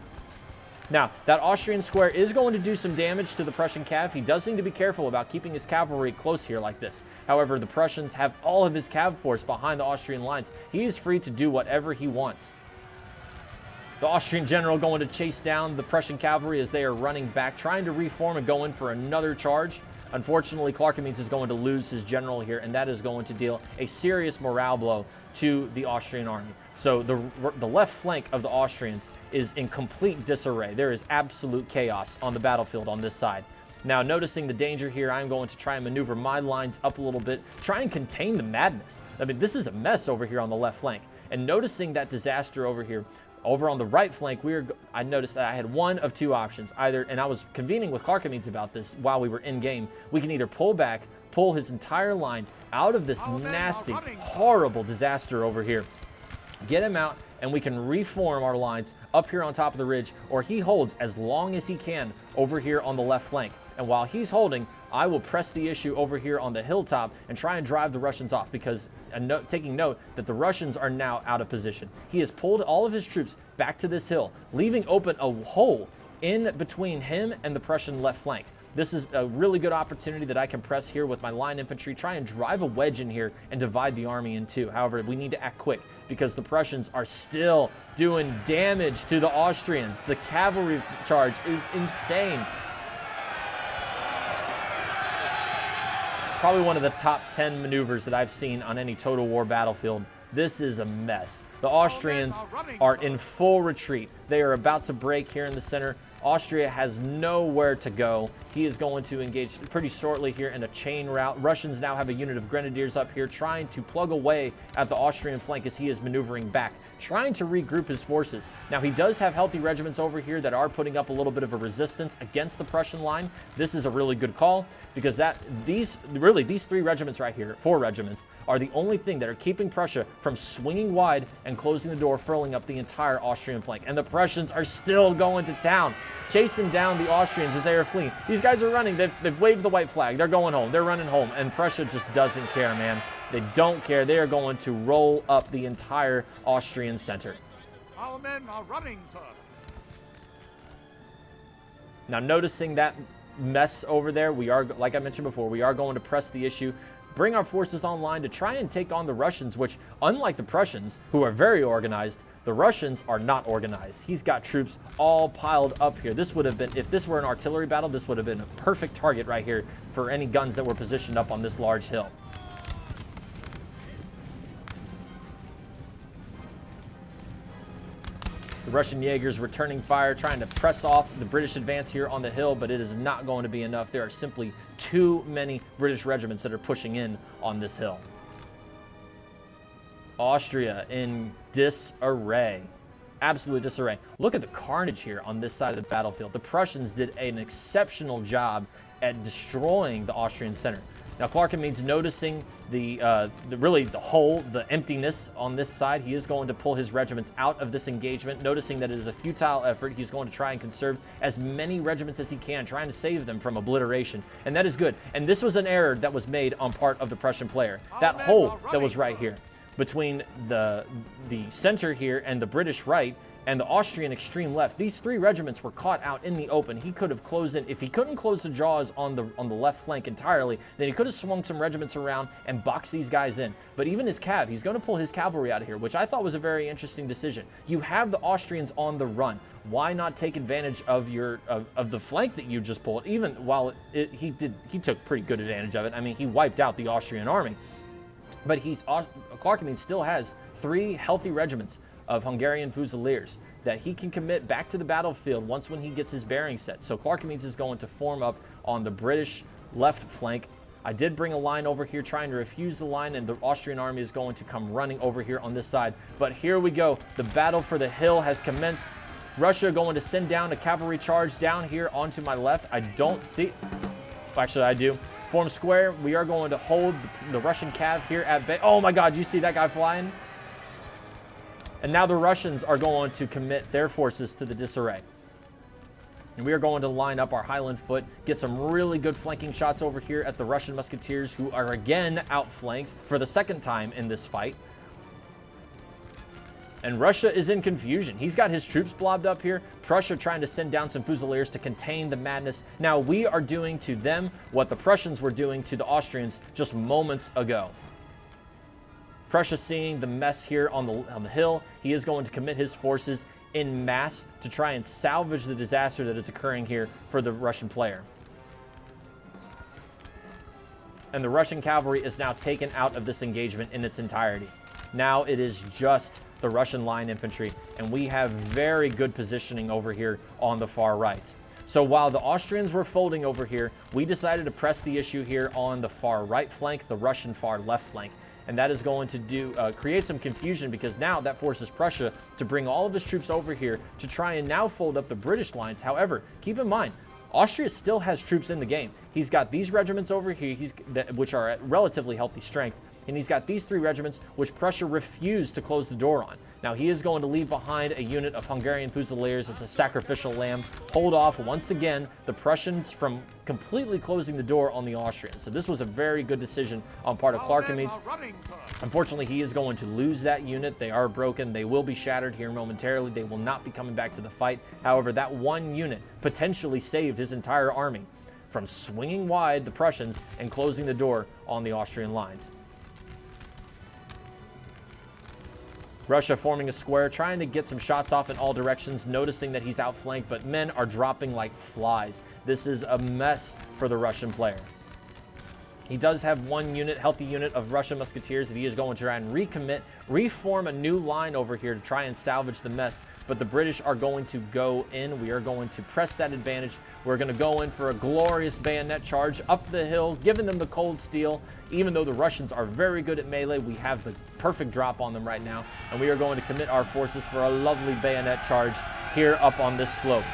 Now, that Austrian square is going to do some damage to the Prussian cav. He does need to be careful about keeping his cavalry close here like this. However, the Prussians have all of his cav force behind the Austrian lines. He is free to do whatever he wants. The Austrian general going to chase down the Prussian cavalry as they are running back, trying to reform and go in for another charge. Unfortunately, Clarkemeets is going to lose his general here, and that is going to deal a serious morale blow to the Austrian army. So the left flank of the Austrians is in complete disarray. There is absolute chaos on the battlefield on this side. Now, noticing the danger here, I'm going to try and maneuver my lines up a little bit, try and contain the madness. I mean, this is a mess over here on the left flank. And noticing that disaster over here, over on the right flank, I noticed that I had one of two options. Either, and I was convening with Clarkemeets about this while we were in game, we can either pull back, pull his entire line out of this nasty, horrible disaster over here, get him out, and we can reform our lines up here on top of the ridge, or he holds as long as he can over here on the left flank. And while he's holding, I will press the issue over here on the hilltop and try and drive the Russians off, because taking note that the Russians are now out of position. He has pulled all of his troops back to this hill, leaving open a hole in between him and the Prussian left flank. This is a really good opportunity that I can press here with my line infantry, try and drive a wedge in here and divide the army in two. However, we need to act quick because the Prussians are still doing damage to the Austrians. The cavalry charge is insane. Probably one of the top 10 maneuvers that I've seen on any Total War battlefield. This is a mess. The Austrians are in full retreat. They are about to break here in the center. Austria has nowhere to go. He is going to engage pretty shortly here in a chain rout. Russians now have a unit of grenadiers up here trying to plug away at the Austrian flank as he is maneuvering back, trying to regroup his forces. Now, he does have healthy regiments over here that are putting up a little bit of a resistance against the Prussian line. This is a really good call because these three regiments right here, 4 regiments, are the only thing that are keeping Prussia from swinging wide and closing the door, furling up the entire Austrian flank. And the Prussians are still going to town, chasing down the Austrians as they are fleeing. These guys are running. They've waved the white flag. They're going home. They're running home. And Prussia just doesn't care, man. They don't care. They are going to roll up the entire Austrian center. Our men are running, sir. Now, noticing that mess over there, we are, like I mentioned before, we are going to press the issue, bring our forces online to try and take on the Russians, which, unlike the Prussians, who are very organized, the Russians are not organized. He's got troops all piled up here. This would have been, if this were an artillery battle, this would have been a perfect target right here for any guns that were positioned up on this large hill. The Russian Jaegers returning fire, trying to press off the British advance here on the hill, but it is not going to be enough. There are simply too many British regiments that are pushing in on this hill. Austria in disarray. Absolute disarray. Look at the carnage here on this side of the battlefield. The Prussians did an exceptional job at destroying the Austrian center. Now, Clarkemeets noticing the hole, the emptiness on this side. He is going to pull his regiments out of this engagement, noticing that it is a futile effort. He's going to try and conserve as many regiments as he can, trying to save them from obliteration. And that is good. And this was an error that was made on part of the Prussian player. That hole that was right here between the center here and the British right and the Austrian extreme left. These 3 regiments were caught out in the open. He could have closed in. If he couldn't close the jaws on the left flank entirely, then he could have swung some regiments around and boxed these guys in. But even his cav, he's going to pull his cavalry out of here, which I thought was a very interesting decision. You have the Austrians on the run. Why not take advantage of the flank that you just pulled? Even while he took pretty good advantage of it. I mean, he wiped out the Austrian army. But Clarkemede still has 3 healthy regiments of Hungarian Fusiliers that he can commit back to the battlefield once when he gets his bearing set. So Clarkemede is going to form up on the British left flank. I did bring a line over here trying to refuse the line, and the Austrian army is going to come running over here on this side. But here we go. The battle for the hill has commenced. Russia going to send down a cavalry charge down here onto my left. I don't see... Actually, I do. Form square. We are going to hold the Russian cav here at bay. Oh my God, you see that guy flying? And now the Russians are going to commit their forces to the disarray. And we are going to line up our Highland foot, get some really good flanking shots over here at the Russian musketeers, who are again outflanked for the 2nd time in this fight. And Russia is in confusion. He's got his troops blobbed up here. Prussia trying to send down some Fusiliers to contain the madness. Now we are doing to them what the Prussians were doing to the Austrians just moments ago. Prussia seeing the mess here on the hill, he is going to commit his forces in mass to try and salvage the disaster that is occurring here for the Russian player. And the Russian cavalry is now taken out of this engagement in its entirety. Now it is just the Russian line infantry, and we have very good positioning over here on the far right. So while the Austrians were folding over here, we decided to press the issue here on the far right flank, the Russian far left flank. And that is going to create some confusion, because now that forces Prussia to bring all of his troops over here to try and now fold up the British lines. However, keep in mind, Austria still has troops in the game. He's got these regiments over here, which are at relatively healthy strength, and he's got these 3 regiments which Prussia refused to close the door on. Now he is going to leave behind a unit of Hungarian Fusiliers as a sacrificial lamb, hold off once again the Prussians from completely closing the door on the Austrians. So this was a very good decision on part of Clarkemede's. Unfortunately, he is going to lose that unit. They are broken. They will be shattered here momentarily. They will not be coming back to the fight. However, that one unit potentially saved his entire army from swinging wide the Prussians and closing the door on the Austrian lines. Russia forming a square, trying to get some shots off in all directions, noticing that he's outflanked, but men are dropping like flies. This is a mess for the Russian player. He does have one unit, healthy unit of Russian musketeers that he is going to try and recommit, reform a new line over here to try and salvage the mess. But the British are going to go in. We are going to press that advantage. We're going to go in for a glorious bayonet charge up the hill, giving them the cold steel. Even though the Russians are very good at melee, we have the perfect drop on them right now. And we are going to commit our forces for a lovely bayonet charge here up on this slope.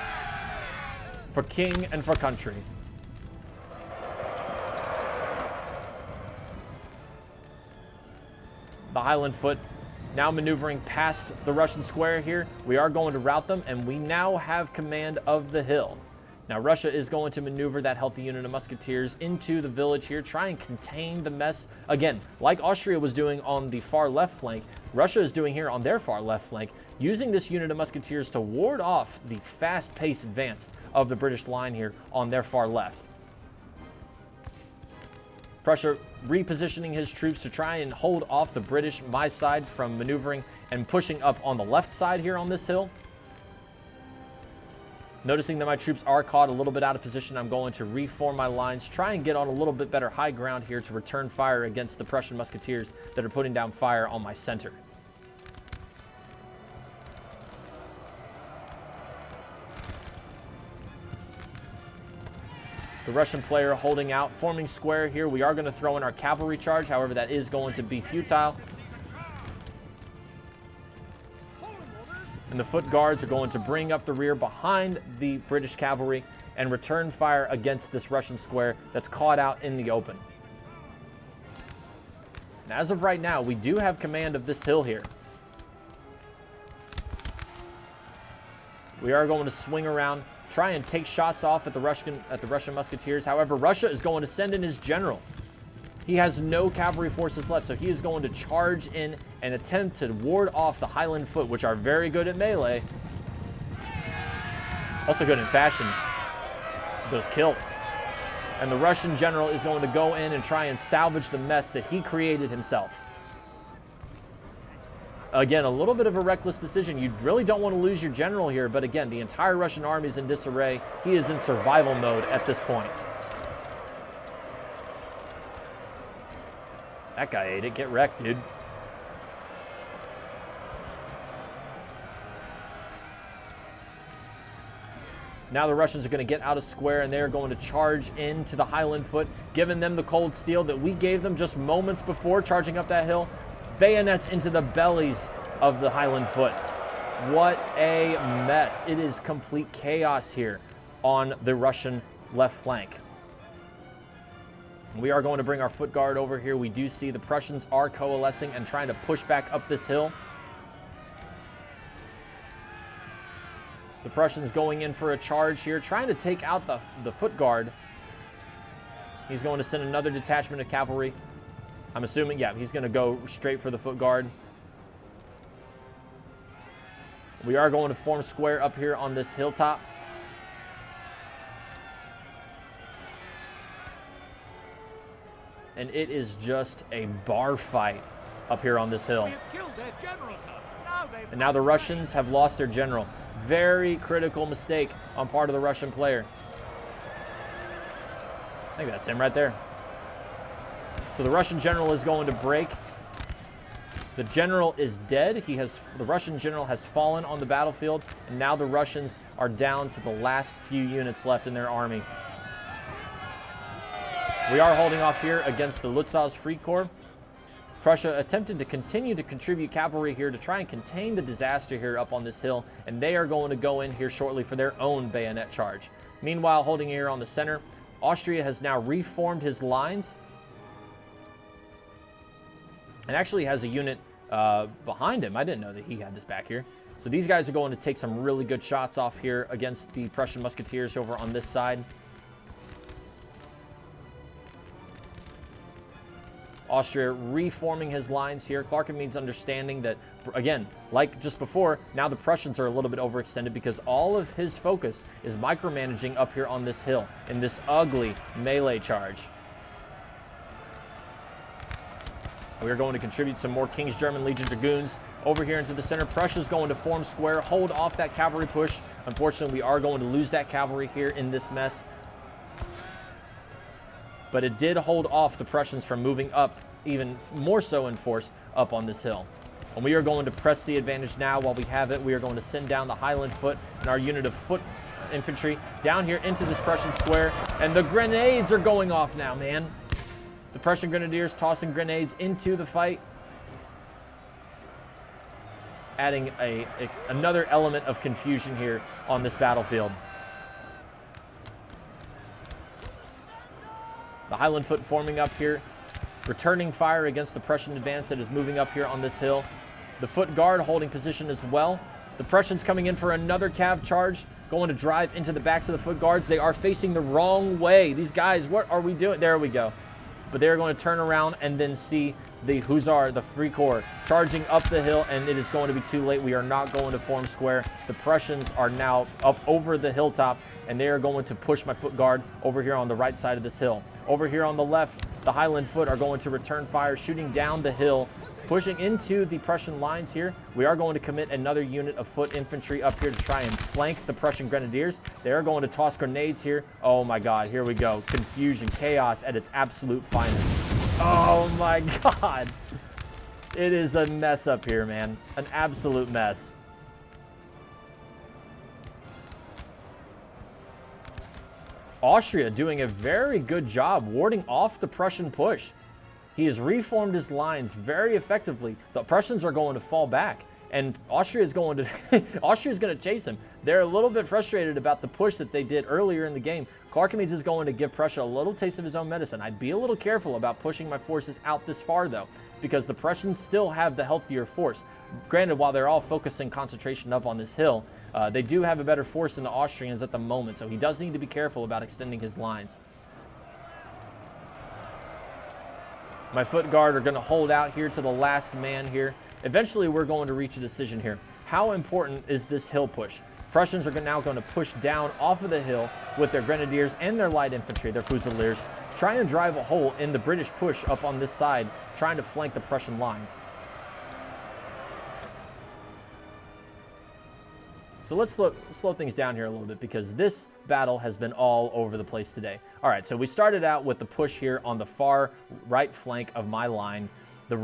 For king and for country. The Highland foot now maneuvering past the Russian square here. We are going to rout them, and we now have command of the hill. Now Russia is going to maneuver that healthy unit of musketeers into the village here, try and contain the mess. Again, like Austria was doing on the far left flank, Russia is doing here on their far left flank, using this unit of musketeers to ward off the fast-paced advance of the British line here on their far left. Prussia repositioning his troops to try and hold off the British, my side, from maneuvering and pushing up on the left side here on this hill. Noticing that my troops are caught a little bit out of position, I'm going to reform my lines, try and get on a little bit better high ground here to return fire against the Prussian musketeers that are putting down fire on my center. The Russian player holding out, forming square here. We are going to throw in our cavalry charge. However, that is going to be futile. And the foot guards are going to bring up the rear behind the British cavalry and return fire against this Russian square that's caught out in the open. And as of right now, we do have command of this hill here. We are going to swing around, try and take shots off at the Russian musketeers. However, Russia is going to send in his general. He has no cavalry forces left, so he is going to charge in and attempt to ward off the Highland foot, which are very good at melee, Also good in fashion, those kilts. And the Russian general is going to go in and try and salvage the mess that he created himself. Again, a little bit of a reckless decision. You really don't want to lose your general here, but again, the entire Russian army is in disarray. He is in survival mode at this point. That guy ate it. Get wrecked, dude. Now the Russians are going to get out of square, and they're going to charge into the Highland Foot, giving them the cold steel that we gave them just moments before charging up that hill. Bayonets into the bellies of the Highland Foot. What a mess. It is complete chaos here on the Russian left flank. We are going to bring our foot guard over here. We do see the Prussians are coalescing and trying to push back up this hill. The Prussians going in for a charge here, trying to take out the foot guard. He's going to send another detachment of cavalry. I'm assuming, yeah, he's going to go straight for the foot guard. We are going to form square up here on this hilltop. And it is just a bar fight up here on this hill. We have killed their general, sir. And now the Russians have lost their general. Very critical mistake on part of the Russian player. I think that's him right there. So the Russian general is going to break. The general is dead. The Russian general has fallen on the battlefield, and now the Russians are down to the last few units left in their army. We are holding off here against the Lutzow's Free Corps. Prussia attempted to continue to contribute cavalry here to try and contain the disaster here up on this hill, and they are going to go in here shortly for their own bayonet charge. Meanwhile, holding here on the center, Austria has now reformed his lines and actually has a unit behind him. I didn't know that he had this back here. So these guys are going to take some really good shots off here against the Prussian musketeers over on this side. Austria reforming his lines here. Clarkin means understanding that, again, like just before, now the Prussians are a little bit overextended because all of his focus is micromanaging up here on this hill in this ugly melee charge. We are going to contribute some more King's German Legion Dragoons over here into the center. Prussia's going to form square, hold off that cavalry push. Unfortunately, we are going to lose that cavalry here in this mess. But it did hold off the Prussians from moving up, even more so in force, up on this hill. And we are going to press the advantage now while we have it. We are going to send down the Highland Foot and our unit of foot infantry down here into this Prussian square. And the grenades are going off now, man. The Prussian grenadiers tossing grenades into the fight, adding another element of confusion here on this battlefield. The Highland Foot forming up here, returning fire against the Prussian advance that is moving up here on this hill. The foot guard holding position as well. The Prussians coming in for another cav charge, going to drive into the backs of the foot guards. They are facing the wrong way. These guys, what are we doing? There we go. But they're going to turn around and then see the Hussar, the Free Corps, charging up the hill, and it is going to be too late. We are not going to form square. The Prussians are now up over the hilltop, and they are going to push my foot guard over here on the right side of this hill. Over here on the left, the Highland Foot are going to return fire, shooting down the hill, pushing into the Prussian lines here. We are going to commit another unit of foot infantry up here to try and flank the Prussian grenadiers. They are going to toss grenades here. Oh my God, here we go. Confusion, chaos at its absolute finest. Oh my God. It is a mess up here, man. An absolute mess. Austria doing a very good job warding off the Prussian push. He has reformed his lines very effectively. The Prussians are going to fall back, and Austria is going to chase him. They're a little bit frustrated about the push that they did earlier in the game. Clarkin is going to give Prussia a little taste of his own medicine. I'd be a little careful about pushing my forces out this far, though, because the Prussians still have the healthier force. Granted, while they're all focusing concentration up on this hill, they do have a better force than the Austrians at the moment, so he does need to be careful about extending his lines. My foot guard are going to hold out here to the last man here. Eventually, we're going to reach a decision here. How important is this hill push? Prussians are now going to push down off of the hill with their grenadiers and their light infantry, their fusiliers, try and drive a hole in the British push up on this side, trying to flank the Prussian lines. So let's slow things down here a little bit, because this battle has been all over the place today. All right, so we started out with the push here on the far right flank of my line. The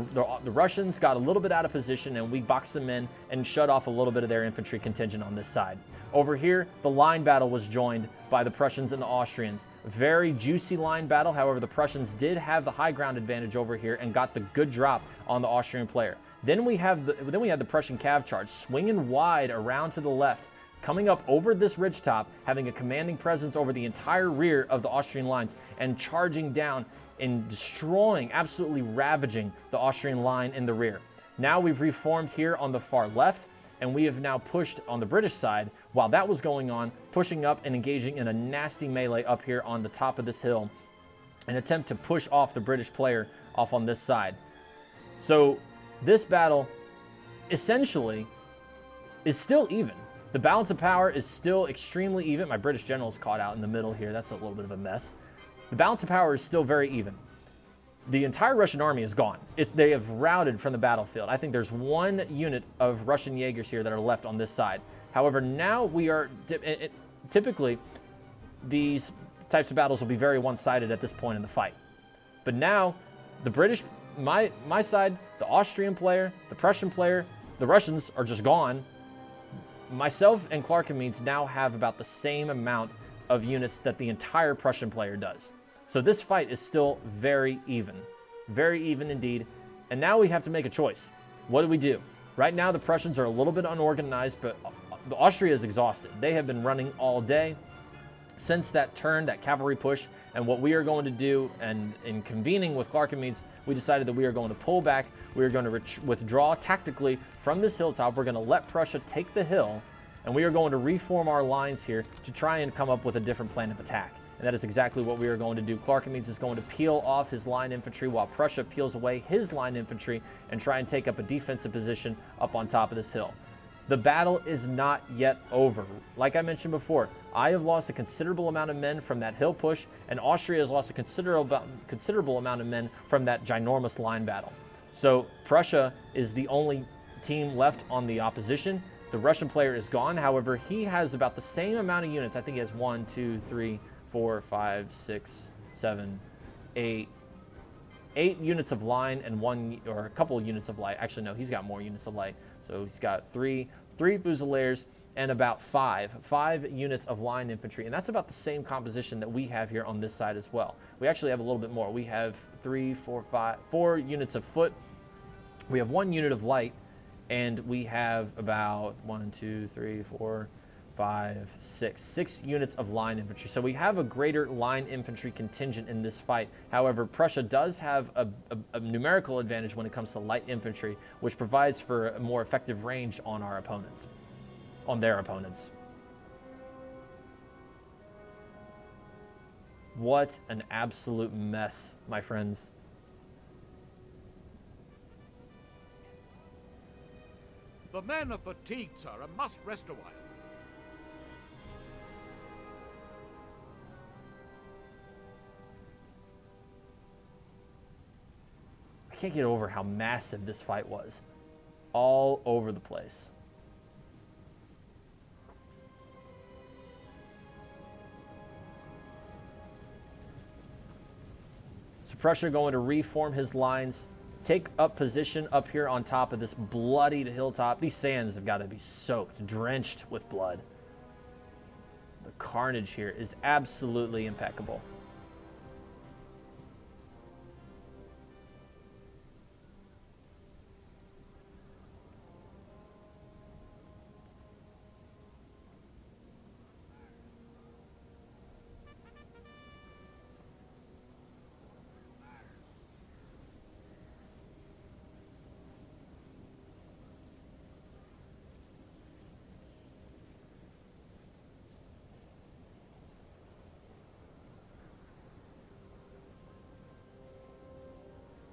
Russians got a little bit out of position, and we boxed them in and shut off a little bit of their infantry contingent on this side. Over here, the line battle was joined by the Prussians and the Austrians. Very juicy line battle. However, the Prussians did have the high ground advantage over here and got the good drop on the Austrian player. Then we had the Prussian Cav Charge swinging wide around to the left, coming up over this ridgetop, having a commanding presence over the entire rear of the Austrian lines, and charging down and destroying, absolutely ravaging the Austrian line in the rear. Now we've reformed here on the far left, and we have now pushed on the British side. While that was going on, pushing up and engaging in a nasty melee up here on the top of this hill, an attempt to push off the British player off on this side. So this battle essentially is still even. The balance of power is still extremely even. My British general's caught out in the middle here. That's a little bit of a mess. The balance of power is still very even. The entire Russian army is gone. They have routed from the battlefield. I think there's one unit of Russian Jaegers here that are left on this side. However, now we are, typically, these types of battles will be very one-sided at this point in the fight. But now, the British, my side, the Austrian player, the Prussian player, the Russians are just gone. Myself and Clarkemeets now have about the same amount of units that the entire Prussian player does. So this fight is still very even indeed. And now we have to make a choice. What do? Right now the Prussians are a little bit unorganized, but Austria is exhausted. They have been running all day since that turn, that cavalry push. And what we are going to do, and in convening with Clarkemeets, we decided that we are going to pull back. We are going to withdraw tactically from this hilltop. We're going to let Prussia take the hill, and we are going to reform our lines here to try and come up with a different plan of attack. And that is exactly what we are going to do. Clarkemeets is going to peel off his line infantry while Prussia peels away his line infantry and try and take up a defensive position up on top of this hill. The battle is not yet over. Like I mentioned before, I have lost a considerable amount of men from that hill push, and Austria has lost a considerable amount of men from that ginormous line battle. So Prussia is the only team left on the opposition. The Russian player is gone. However, he has about the same amount of units. I think he has 1, 2, 3, 4, 5, 6, 7, 8 units of line and a couple of units of light. Actually, no, he's got more units of light. So he's got three Fusiliers and about five units of line infantry. And that's about the same composition that we have here on this side as well. We actually have a little bit more. We have 4 units of foot. We have 1 unit of light, and we have about 6 units of line infantry. So we have a greater line infantry contingent in this fight. However, Prussia does have a numerical advantage when it comes to light infantry, which provides for a more effective range on their opponents. What an absolute mess, my friends. The men are fatigued, sir, and must rest a while. I can't get over how massive this fight was. All over the place. So Prussia going to reform his lines, take up position up here on top of this bloodied hilltop. These sands have got to be soaked, drenched with blood. The carnage here is absolutely impeccable.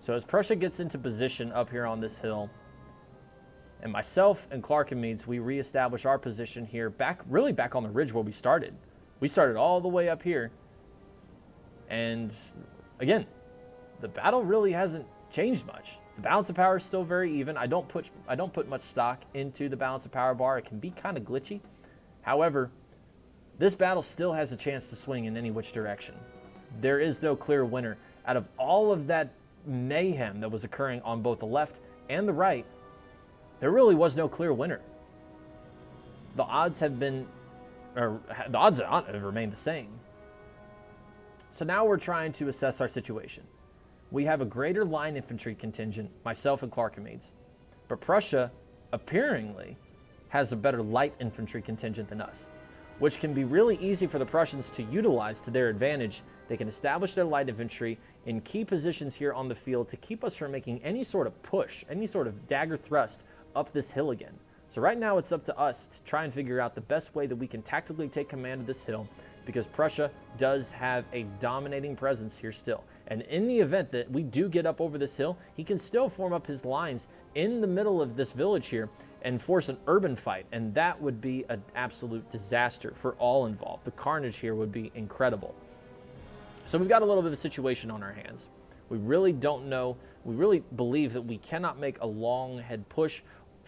So as Prussia gets into position up here on this hill, And myself and Clarkamedes, we reestablish our position here really back on the ridge where we started. We started all the way up here. And again, the battle really hasn't changed much. The balance of power is still very even. I don't put much stock into the balance of power bar. It can be kind of glitchy. However, this battle still has a chance to swing in any which direction. There is no clear winner. Out of all of that mayhem that was occurring on both the left and the right, there really was no clear winner. The odds have remained the same. So now we're trying to assess our situation. We have a greater line infantry contingent, myself and Clarkamedes, but Prussia appearingly has a better light infantry contingent than us, which can be really easy for the Prussians to utilize to their advantage. They can establish their light infantry in key positions here on the field to keep us from making any sort of push, any sort of dagger thrust up this hill again. So right now it's up to us to try and figure out the best way that we can tactically take command of this hill, because Prussia does have a dominating presence here still. And in the event that we do get up over this hill, he can still form up his lines in the middle of this village here and force an urban fight. And that would be an absolute disaster for all involved. The carnage here would be incredible. So we've got a little bit of a situation on our hands. We really don't know. We really believe that we cannot make a long head push,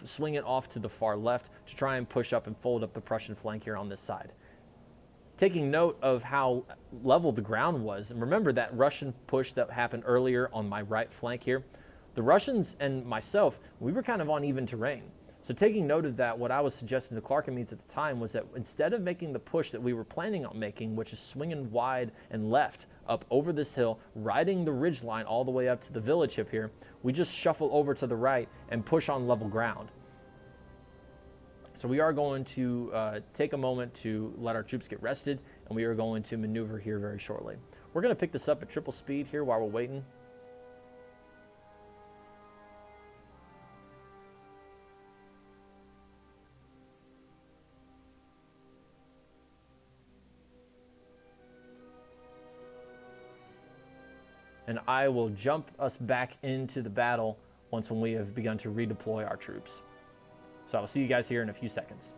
swing it off to the far left to try and push up and fold up the Prussian flank here on this side. Taking note of how level the ground was, and remember that Russian push that happened earlier on my right flank here, the Russians and myself, we were kind of on even terrain. So taking note of that, what I was suggesting to Clarkamedes at the time was that instead of making the push that we were planning on making, which is swinging wide and left up over this hill, riding the ridge line all the way up to the village hip here, we just shuffle over to the right and push on level ground. So we are going to take a moment to let our troops get rested, and we are going to maneuver here very shortly. We're going to pick this up at triple speed here while we're waiting. And I will jump us back into the battle when we have begun to redeploy our troops. So I will see you guys here in a few seconds.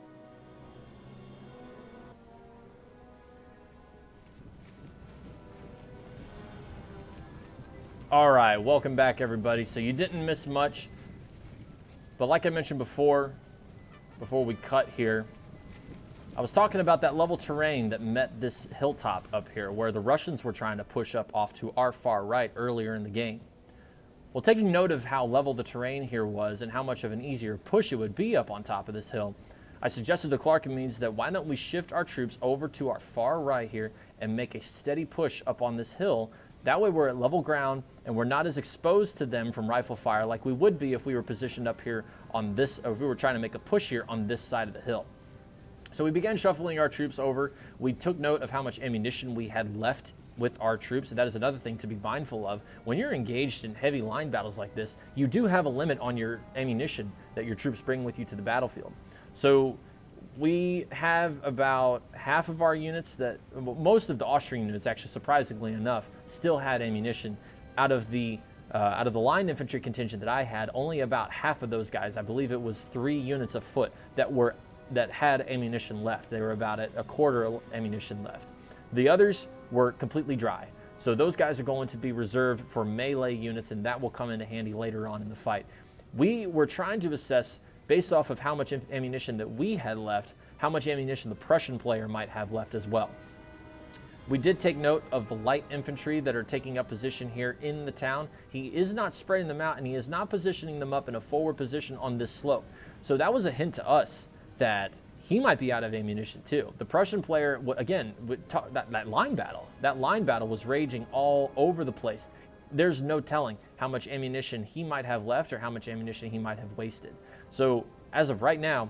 All right, welcome back everybody. So you didn't miss much, but like I mentioned before we cut here, I was talking about that level terrain that met this hilltop up here where the Russians were trying to push up off to our far right earlier in the game. Well, taking note of how level the terrain here was and how much of an easier push it would be up on top of this hill, I suggested to Clarkamedes that why don't we shift our troops over to our far right here and make a steady push up on this hill. That way we're at level ground and we're not as exposed to them from rifle fire like we would be if we were positioned up here on this, or if we were trying to make a push here on this side of the hill. So we began shuffling our troops over. We took note of how much ammunition we had left with our troops, and that is another thing to be mindful of. When you're engaged in heavy line battles like this, you do have a limit on your ammunition that your troops bring with you to the battlefield. So we have about half of our units that, most of the Austrian units actually, surprisingly enough, still had ammunition. Out of the line infantry contingent that I had, only about half of those guys, I believe it was 3 units of foot that had ammunition left. They were about a quarter ammunition left. The others were completely dry. So those guys are going to be reserved for melee units, and that will come into handy later on in the fight. We were trying to assess, based off of how much ammunition that we had left, how much ammunition the Prussian player might have left as well. We did take note of the light infantry that are taking up position here in the town. He is not spreading them out, and he is not positioning them up in a forward position on this slope. So that was a hint to us that he might be out of ammunition too. The Prussian player, again, that line battle was raging all over the place. There's no telling how much ammunition he might have left or how much ammunition he might have wasted. So as of right now,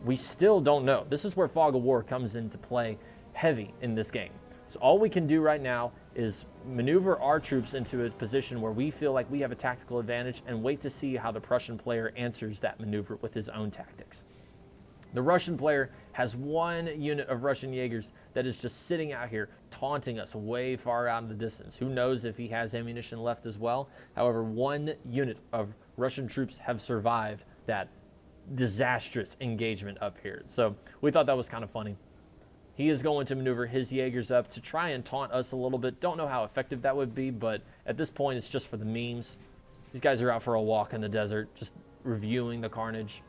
we still don't know. This is where Fog of War comes into play heavy in this game. So all we can do right now is maneuver our troops into a position where we feel like we have a tactical advantage and wait to see how the Prussian player answers that maneuver with his own tactics. The Russian player has 1 unit of Russian Jaegers that is just sitting out here taunting us way far out in the distance. Who knows if he has ammunition left as well? However, 1 unit of Russian troops have survived that disastrous engagement up here. So we thought that was kind of funny. He is going to maneuver his Jaegers up to try and taunt us a little bit. Don't know how effective that would be, but at this point, it's just for the memes. These guys are out for a walk in the desert, just reviewing the carnage.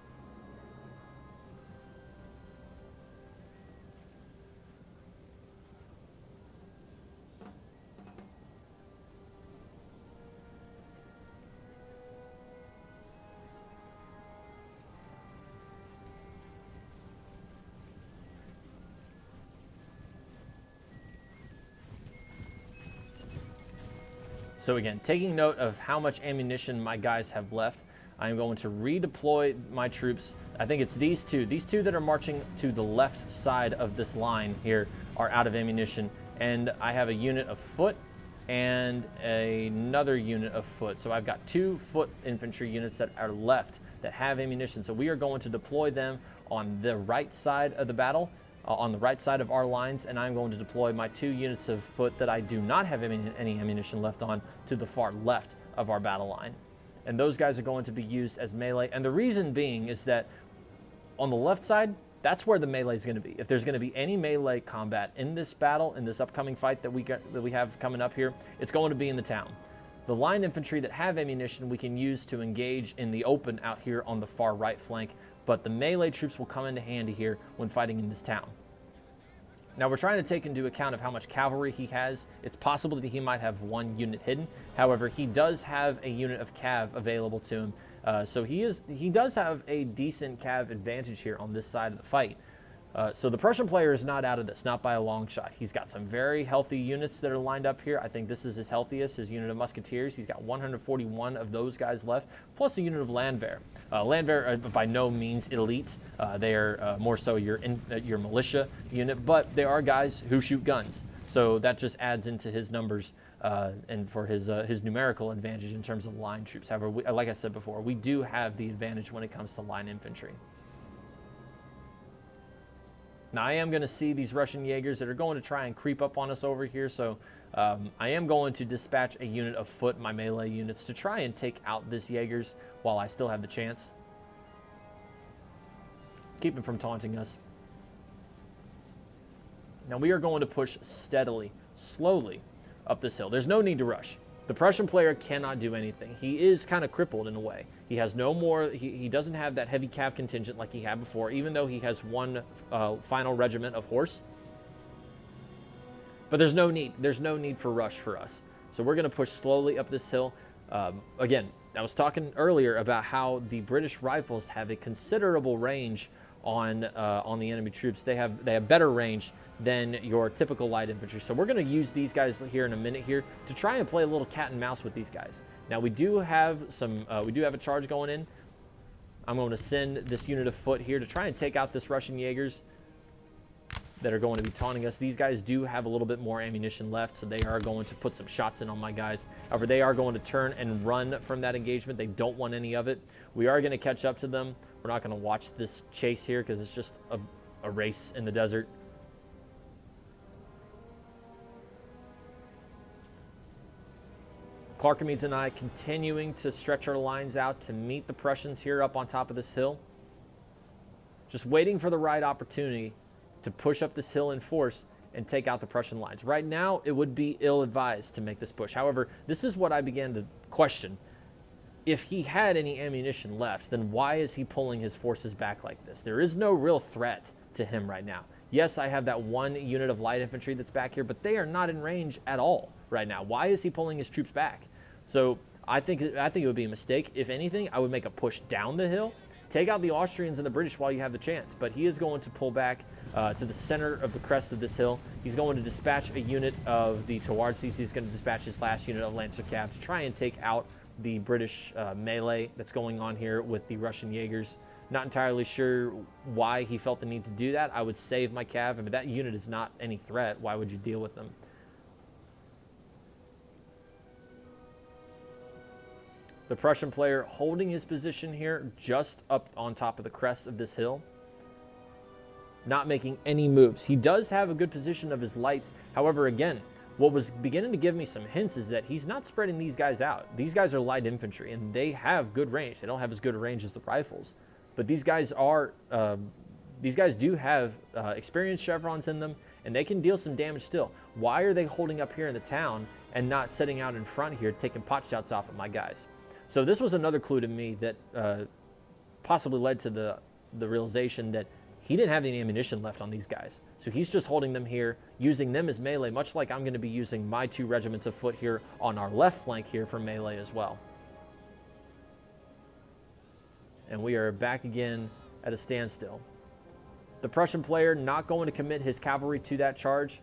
So again, taking note of how much ammunition my guys have left, I'm going to redeploy my troops. I think it's these two. These two that are marching to the left side of this line here are out of ammunition. And I have a unit of foot and another unit of foot. So I've got 2 foot infantry units that are left that have ammunition. So we are going to deploy them on the right side of the battle, on the right side of our lines, and I'm going to deploy my 2 units of foot that I do not have any ammunition left on to the far left of our battle line. And those guys are going to be used as melee. And the reason being is that on the left side, that's where the melee is going to be. If there's going to be any melee combat in this battle, in this upcoming fight that we have coming up here, it's going to be in the town. The line infantry that have ammunition we can use to engage in the open out here on the far right flank, but the melee troops will come into handy here when fighting in this town. Now we're trying to take into account of how much cavalry he has. It's possible that he might have 1 unit hidden. However, he does have a unit of cav available to him. So he does have a decent cav advantage here on this side of the fight. So the Prussian player is not out of this, not by a long shot. He's got some very healthy units that are lined up here. I think this is his healthiest, his unit of musketeers. He's got 141 of those guys left, plus a unit of Landwehr. Landwehr are by no means elite. They are more so your militia unit, but they are guys who shoot guns. So that just adds into his numbers and for his numerical advantage in terms of line troops. However, like I said before, we do have the advantage when it comes to line infantry. Now, I am going to see these Russian Jaegers that are going to try and creep up on us over here, so I am going to dispatch a unit of foot, my melee units, to try and take out this Jaegers while I still have the chance. Keep him from taunting us. Now, we are going to push steadily, slowly up this hill. There's no need to rush. The Prussian player cannot do anything. He is kind of crippled in a way. He has no more, he doesn't have that heavy cav contingent like he had before, even though he has 1 final regiment of horse. But there's no need for rush for us. So we're going to push slowly up this hill. Again, I was talking earlier about how the British rifles have a considerable range on the enemy troops. They have better range than your typical light infantry. So we're going to use these guys here in a minute here to try and play a little cat and mouse with these guys. Now we do have a charge going in. I'm going to send this unit of foot here to try and take out this Russian Jaegers that are going to be taunting us. These guys do have a little bit more ammunition left, so they are going to put some shots in on my guys. However, they are going to turn and run from that engagement. They don't want any of it. We are going to catch up to them. We're not going to watch this chase here because it's just a race in the desert. Clarkmeads and I continuing to stretch our lines out to meet the Prussians here up on top of this hill. Just waiting for the right opportunity to push up this hill in force and take out the Prussian lines. Right now, it would be ill-advised to make this push. However, this is what I began to question. If he had any ammunition left, then why is he pulling his forces back like this? There is no real threat to him right now. Yes, I have that 1 unit of light infantry that's back here, but they are not in range at all right now. Why is he pulling his troops back? So I think it would be a mistake. If anything, I would make a push down the hill, take out the Austrians and the British while you have the chance. But he is going to pull back to the center of the crest of this hill. He's going to dispatch a unit of the Towardzies. He's going to dispatch his last unit of Lancer Cav to try and take out the British melee that's going on here with the Russian Jaegers. Not entirely sure why he felt the need to do that. I would save my cav, but that unit is not any threat. Why would you deal with them? The Prussian player holding his position here just up on top of the crest of this hill, not making any moves. He does have a good position of his lights. However, again, what was beginning to give me some hints is that he's not spreading these guys out. These guys are light infantry, and they have good range. They don't have as good a range as the rifles, But these guys are, these guys do have experienced chevrons in them, and they can deal some damage still. Why are they holding up here in the town and not setting out in front here, taking pot shots off at my guys? So this was another clue to me that possibly led to the realization that he didn't have any ammunition left on these guys. So he's just holding them here, using them as melee, much like I'm going to be using my 2 regiments of foot here on our left flank here for melee as well. And we are back again at a standstill. The Prussian player not going to commit his cavalry to that charge.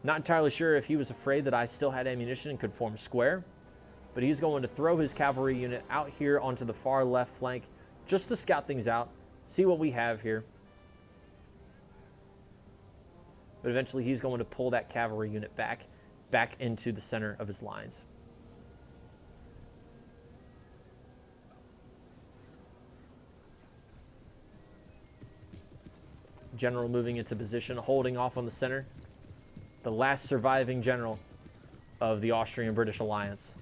Not entirely sure if he was afraid that I still had ammunition and could form square, but he's going to throw his cavalry unit out here onto the far left flank just to scout things out, see what we have here. But eventually he's going to pull that cavalry unit back into the center of his lines. General moving into position, holding off on the center. The last surviving general of the Austrian-British alliance.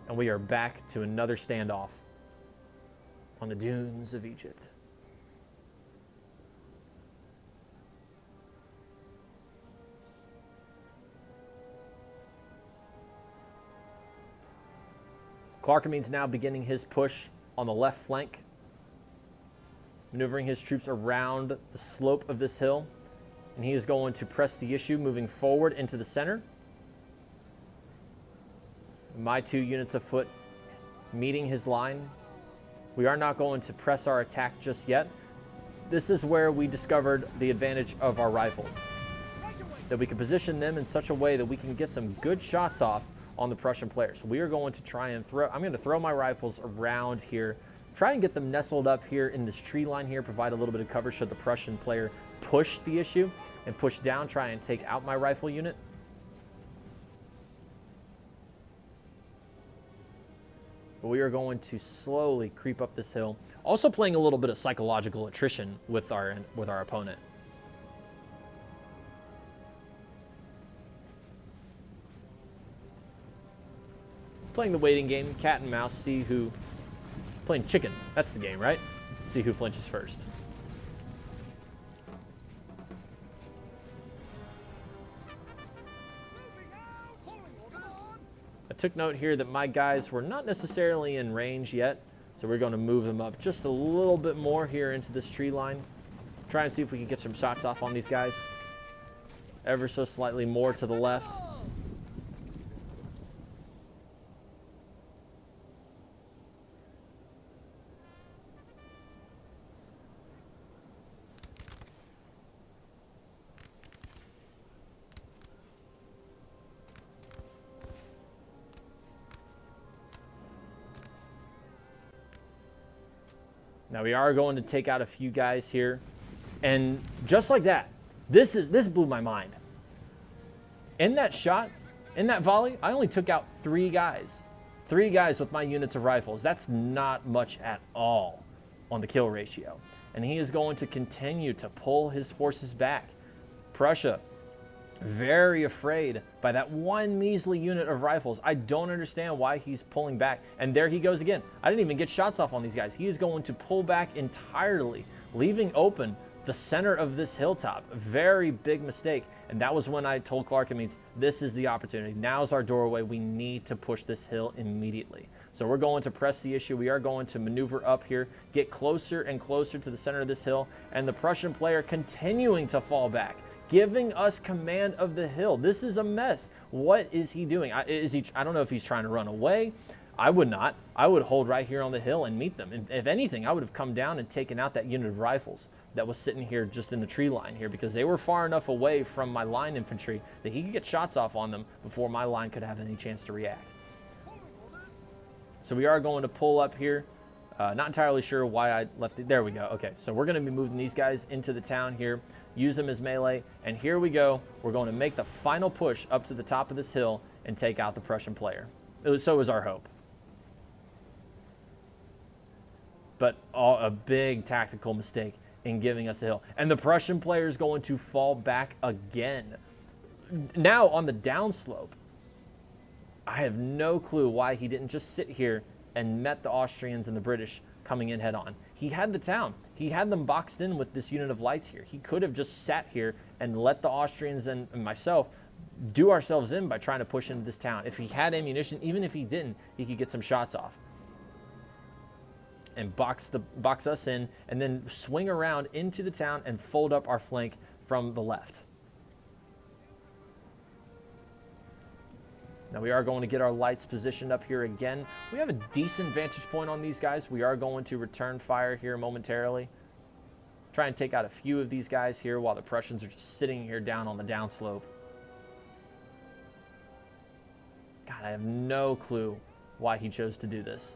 And we are back to another standoff on the dunes of Egypt. Clarkham's now beginning his push on the left flank, maneuvering his troops around the slope of this hill, and he is going to press the issue, moving forward into the center. My 2 units of foot meeting his line. We are not going to press our attack just yet. This is where we discovered the advantage of our rifles, that we can position them in such a way that we can get some good shots off on the Prussian players. So we are going to try and I'm going to throw my rifles around here, try and get them nestled up here in this tree line here, provide a little bit of cover should the Prussian player push the issue and push down, try and take out my rifle unit. But we are going to slowly creep up this hill, also playing a little bit of psychological attrition with our opponent. Playing the waiting game, cat and mouse, see who... Playing chicken, that's the game, right? See who flinches first. I took note here that my guys were not necessarily in range yet, so we're going to move them up just a little bit more here into this tree line. Try and see if we can get some shots off on these guys. Ever so slightly more to the left. Now we are going to take out a few guys here. And just like that, this blew my mind. In that shot, in that volley, I only took out 3 guys. 3 guys with my units of rifles. That's not much at all on the kill ratio. And he is going to continue to pull his forces back. Prussia, very afraid by that 1 measly unit of rifles. I don't understand why he's pulling back. And there he goes again. I didn't even get shots off on these guys. He is going to pull back entirely, leaving open the center of this hilltop. Very big mistake. And that was when I told Clarkham's, this is the opportunity. Now's our doorway. We need to push this hill immediately. So we're going to press the issue. We are going to maneuver up here, get closer and closer to the center of this hill, and the Prussian player continuing to fall back, giving us command of the hill. This is a mess. What is he doing? I don't know if he's trying to run away. I would not. I would hold right here on the hill and meet them. And if anything, I would have come down and taken out that unit of rifles that was sitting here just in the tree line here, because they were far enough away from my line infantry that he could get shots off on them before my line could have any chance to react. So we are going to pull up here. Not entirely sure why I left it. There we go. Okay, so we're going to be moving these guys into the town here, use them as melee, and here we go. We're going to make the final push up to the top of this hill and take out the Prussian player. So was our hope. But a big tactical mistake in giving us the hill. And the Prussian player is going to fall back again. Now on the downslope. I have no clue why he didn't just sit here and met the Austrians and the British coming in head on. He had the town. He had them boxed in with this unit of lights here. He could have just sat here and let the Austrians and myself do ourselves in by trying to push into this town. If he had ammunition, even if he didn't, he could get some shots off and box us in, and then swing around into the town and fold up our flank from the left. Now we are going to get our lights positioned up here again. We have a decent vantage point on these guys. We are going to return fire here momentarily. Try and take out a few of these guys here while the Prussians are just sitting here down on the downslope. God, I have no clue why he chose to do this.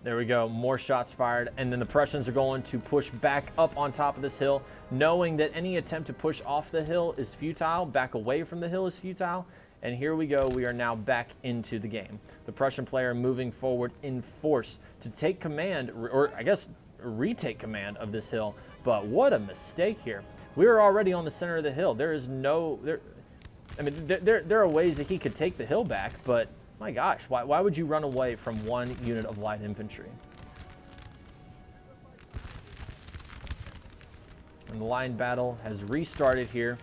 There we go, more shots fired, and then the Prussians are going to push back up on top of this hill, knowing that any attempt to push off the hill is futile, back away from the hill is futile, and here we go, we are now back into the game. The Prussian player moving forward in force to take command, or I guess retake command of this hill, but what a mistake here. We are already on the center of the hill. There is no, there are ways that he could take the hill back, but my gosh, why would you run away from one unit of light infantry? And the line battle has restarted here.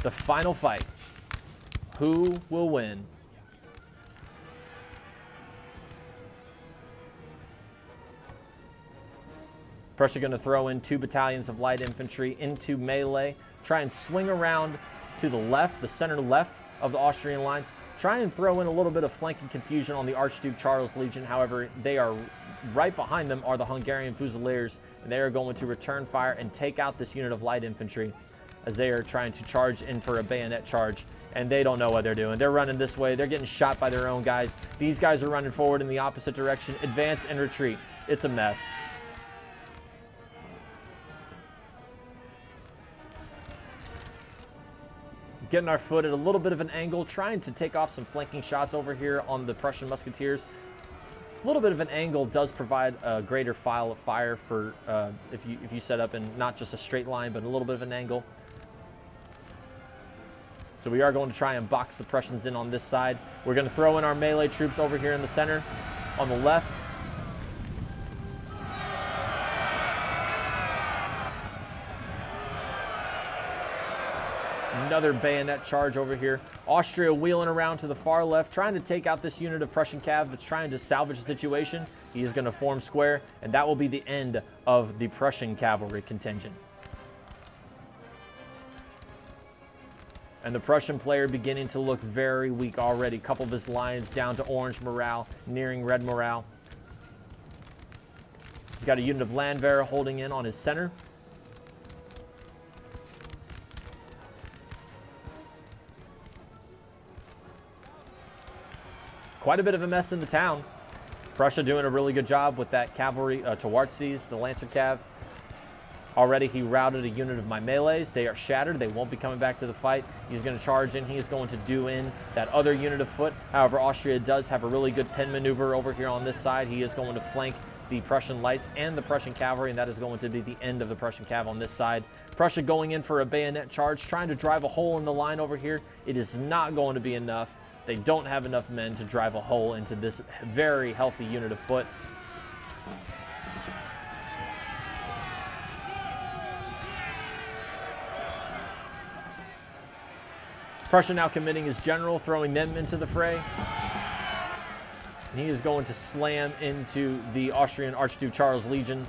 The final fight. Who will win? Prussia going to throw in 2 battalions of light infantry into melee. Try and swing around to the left, the center left of the Austrian lines. Try and throw in a little bit of flanking confusion on the Archduke Charles Legion. However, they are right behind them are the Hungarian Fusiliers, and they are going to return fire and take out this unit of light infantry as they are trying to charge in for a bayonet charge, and they don't know what they're doing. They're running this way. They're getting shot by their own guys. These guys are running forward in the opposite direction. Advance and retreat. It's a mess. Getting our foot at a little bit of an angle, trying to take off some flanking shots over here on the Prussian musketeers. A little bit of an angle does provide a greater file of fire for if you set up in not just a straight line, but a little bit of an angle. So we are going to try and box the Prussians in on this side. We're going to throw in our melee troops over here in the center, on the left. Another bayonet charge over here. Austria wheeling around to the far left, trying to take out this unit of Prussian cav that's trying to salvage the situation. He is going to form square, and that will be the end of the Prussian cavalry contingent. And the Prussian player beginning to look very weak already. A couple of his lines down to orange morale, nearing red morale. He's got a unit of Landwehr holding in on his center. Quite a bit of a mess in the town. Prussia doing a really good job with that cavalry, Towartzies, the Lancer Cav. Already he routed a unit of my melees. They are shattered. They won't be coming back to the fight. He's going to charge in. He is going to do in that other unit of foot. However, Austria does have a really good pen maneuver over here on this side. He is going to flank the Prussian lights and the Prussian cavalry, and that is going to be the end of the Prussian cav on this side. Prussia going in for a bayonet charge, trying to drive a hole in the line over here. It is not going to be enough. They don't have enough men to drive a hole into this very healthy unit of foot. Prussia now committing his general, throwing them into the fray. And he is going to slam into the Austrian Archduke Charles Legion.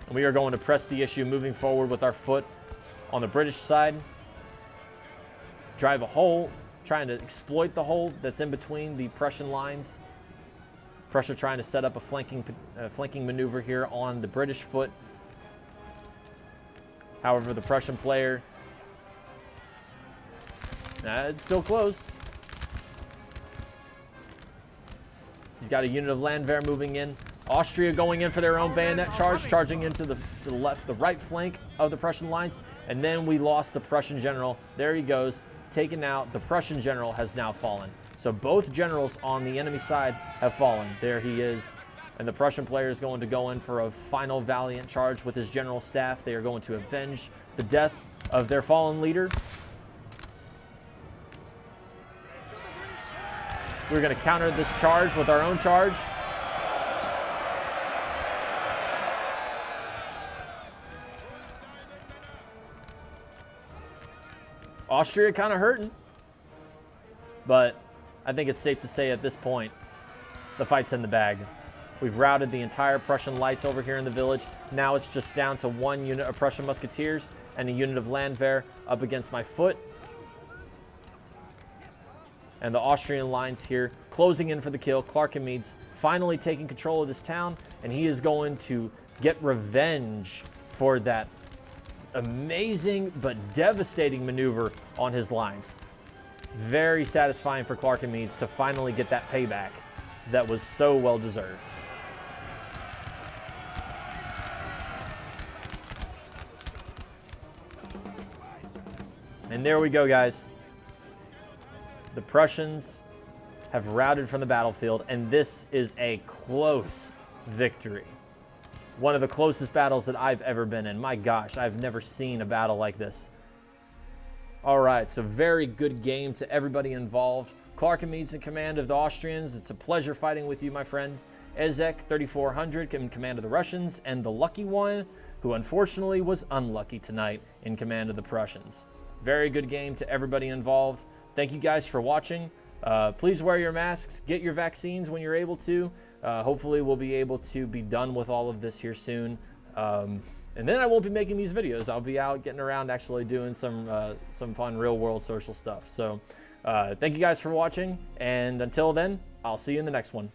And we are going to press the issue, moving forward with our foot on the British side. Drive a hole, trying to exploit the hole that's in between the Prussian lines. Prussia trying to set up a flanking maneuver here on the British foot. However, the Prussian player, it's still close. He's got a unit of Landwehr moving in. Austria going in for their own bayonet charge, charging into the right flank of the Prussian lines. And then we lost the Prussian general. There he goes, taken out. The Prussian general has now fallen. So both generals on the enemy side have fallen. There he is. And the Prussian player is going to go in for a final valiant charge with his general staff. They are going to avenge the death of their fallen leader. We're going to counter this charge with our own charge. Austria kind of hurting, but I think it's safe to say at this point, the fight's in the bag. We've routed the entire Prussian lights over here in the village. Now it's just down to one unit of Prussian musketeers and a unit of Landwehr up against my foot. And the Austrian lines here closing in for the kill. Clarkenmead's finally taking control of this town, and he is going to get revenge for that amazing but devastating maneuver on his lines. Very satisfying for Clarkenmead's to finally get that payback that was so well deserved. And there we go, guys. The Prussians have routed from the battlefield, and this is a close victory. One of the closest battles that I've ever been in. My gosh, I've never seen a battle like this. All right, so very good game to everybody involved. Clarkenmead's in command of the Austrians. It's a pleasure fighting with you, my friend. Ezek, 3400, in command of the Russians, and the lucky one, who unfortunately was unlucky tonight, in command of the Prussians. Very good game to everybody involved. Thank you guys for watching. Please wear your masks, get your vaccines when you're able to. Hopefully we'll be able to be done with all of this here soon. And then I won't be making these videos. I'll be out getting around actually doing some fun real world social stuff. So thank you guys for watching. And until then, I'll see you in the next one.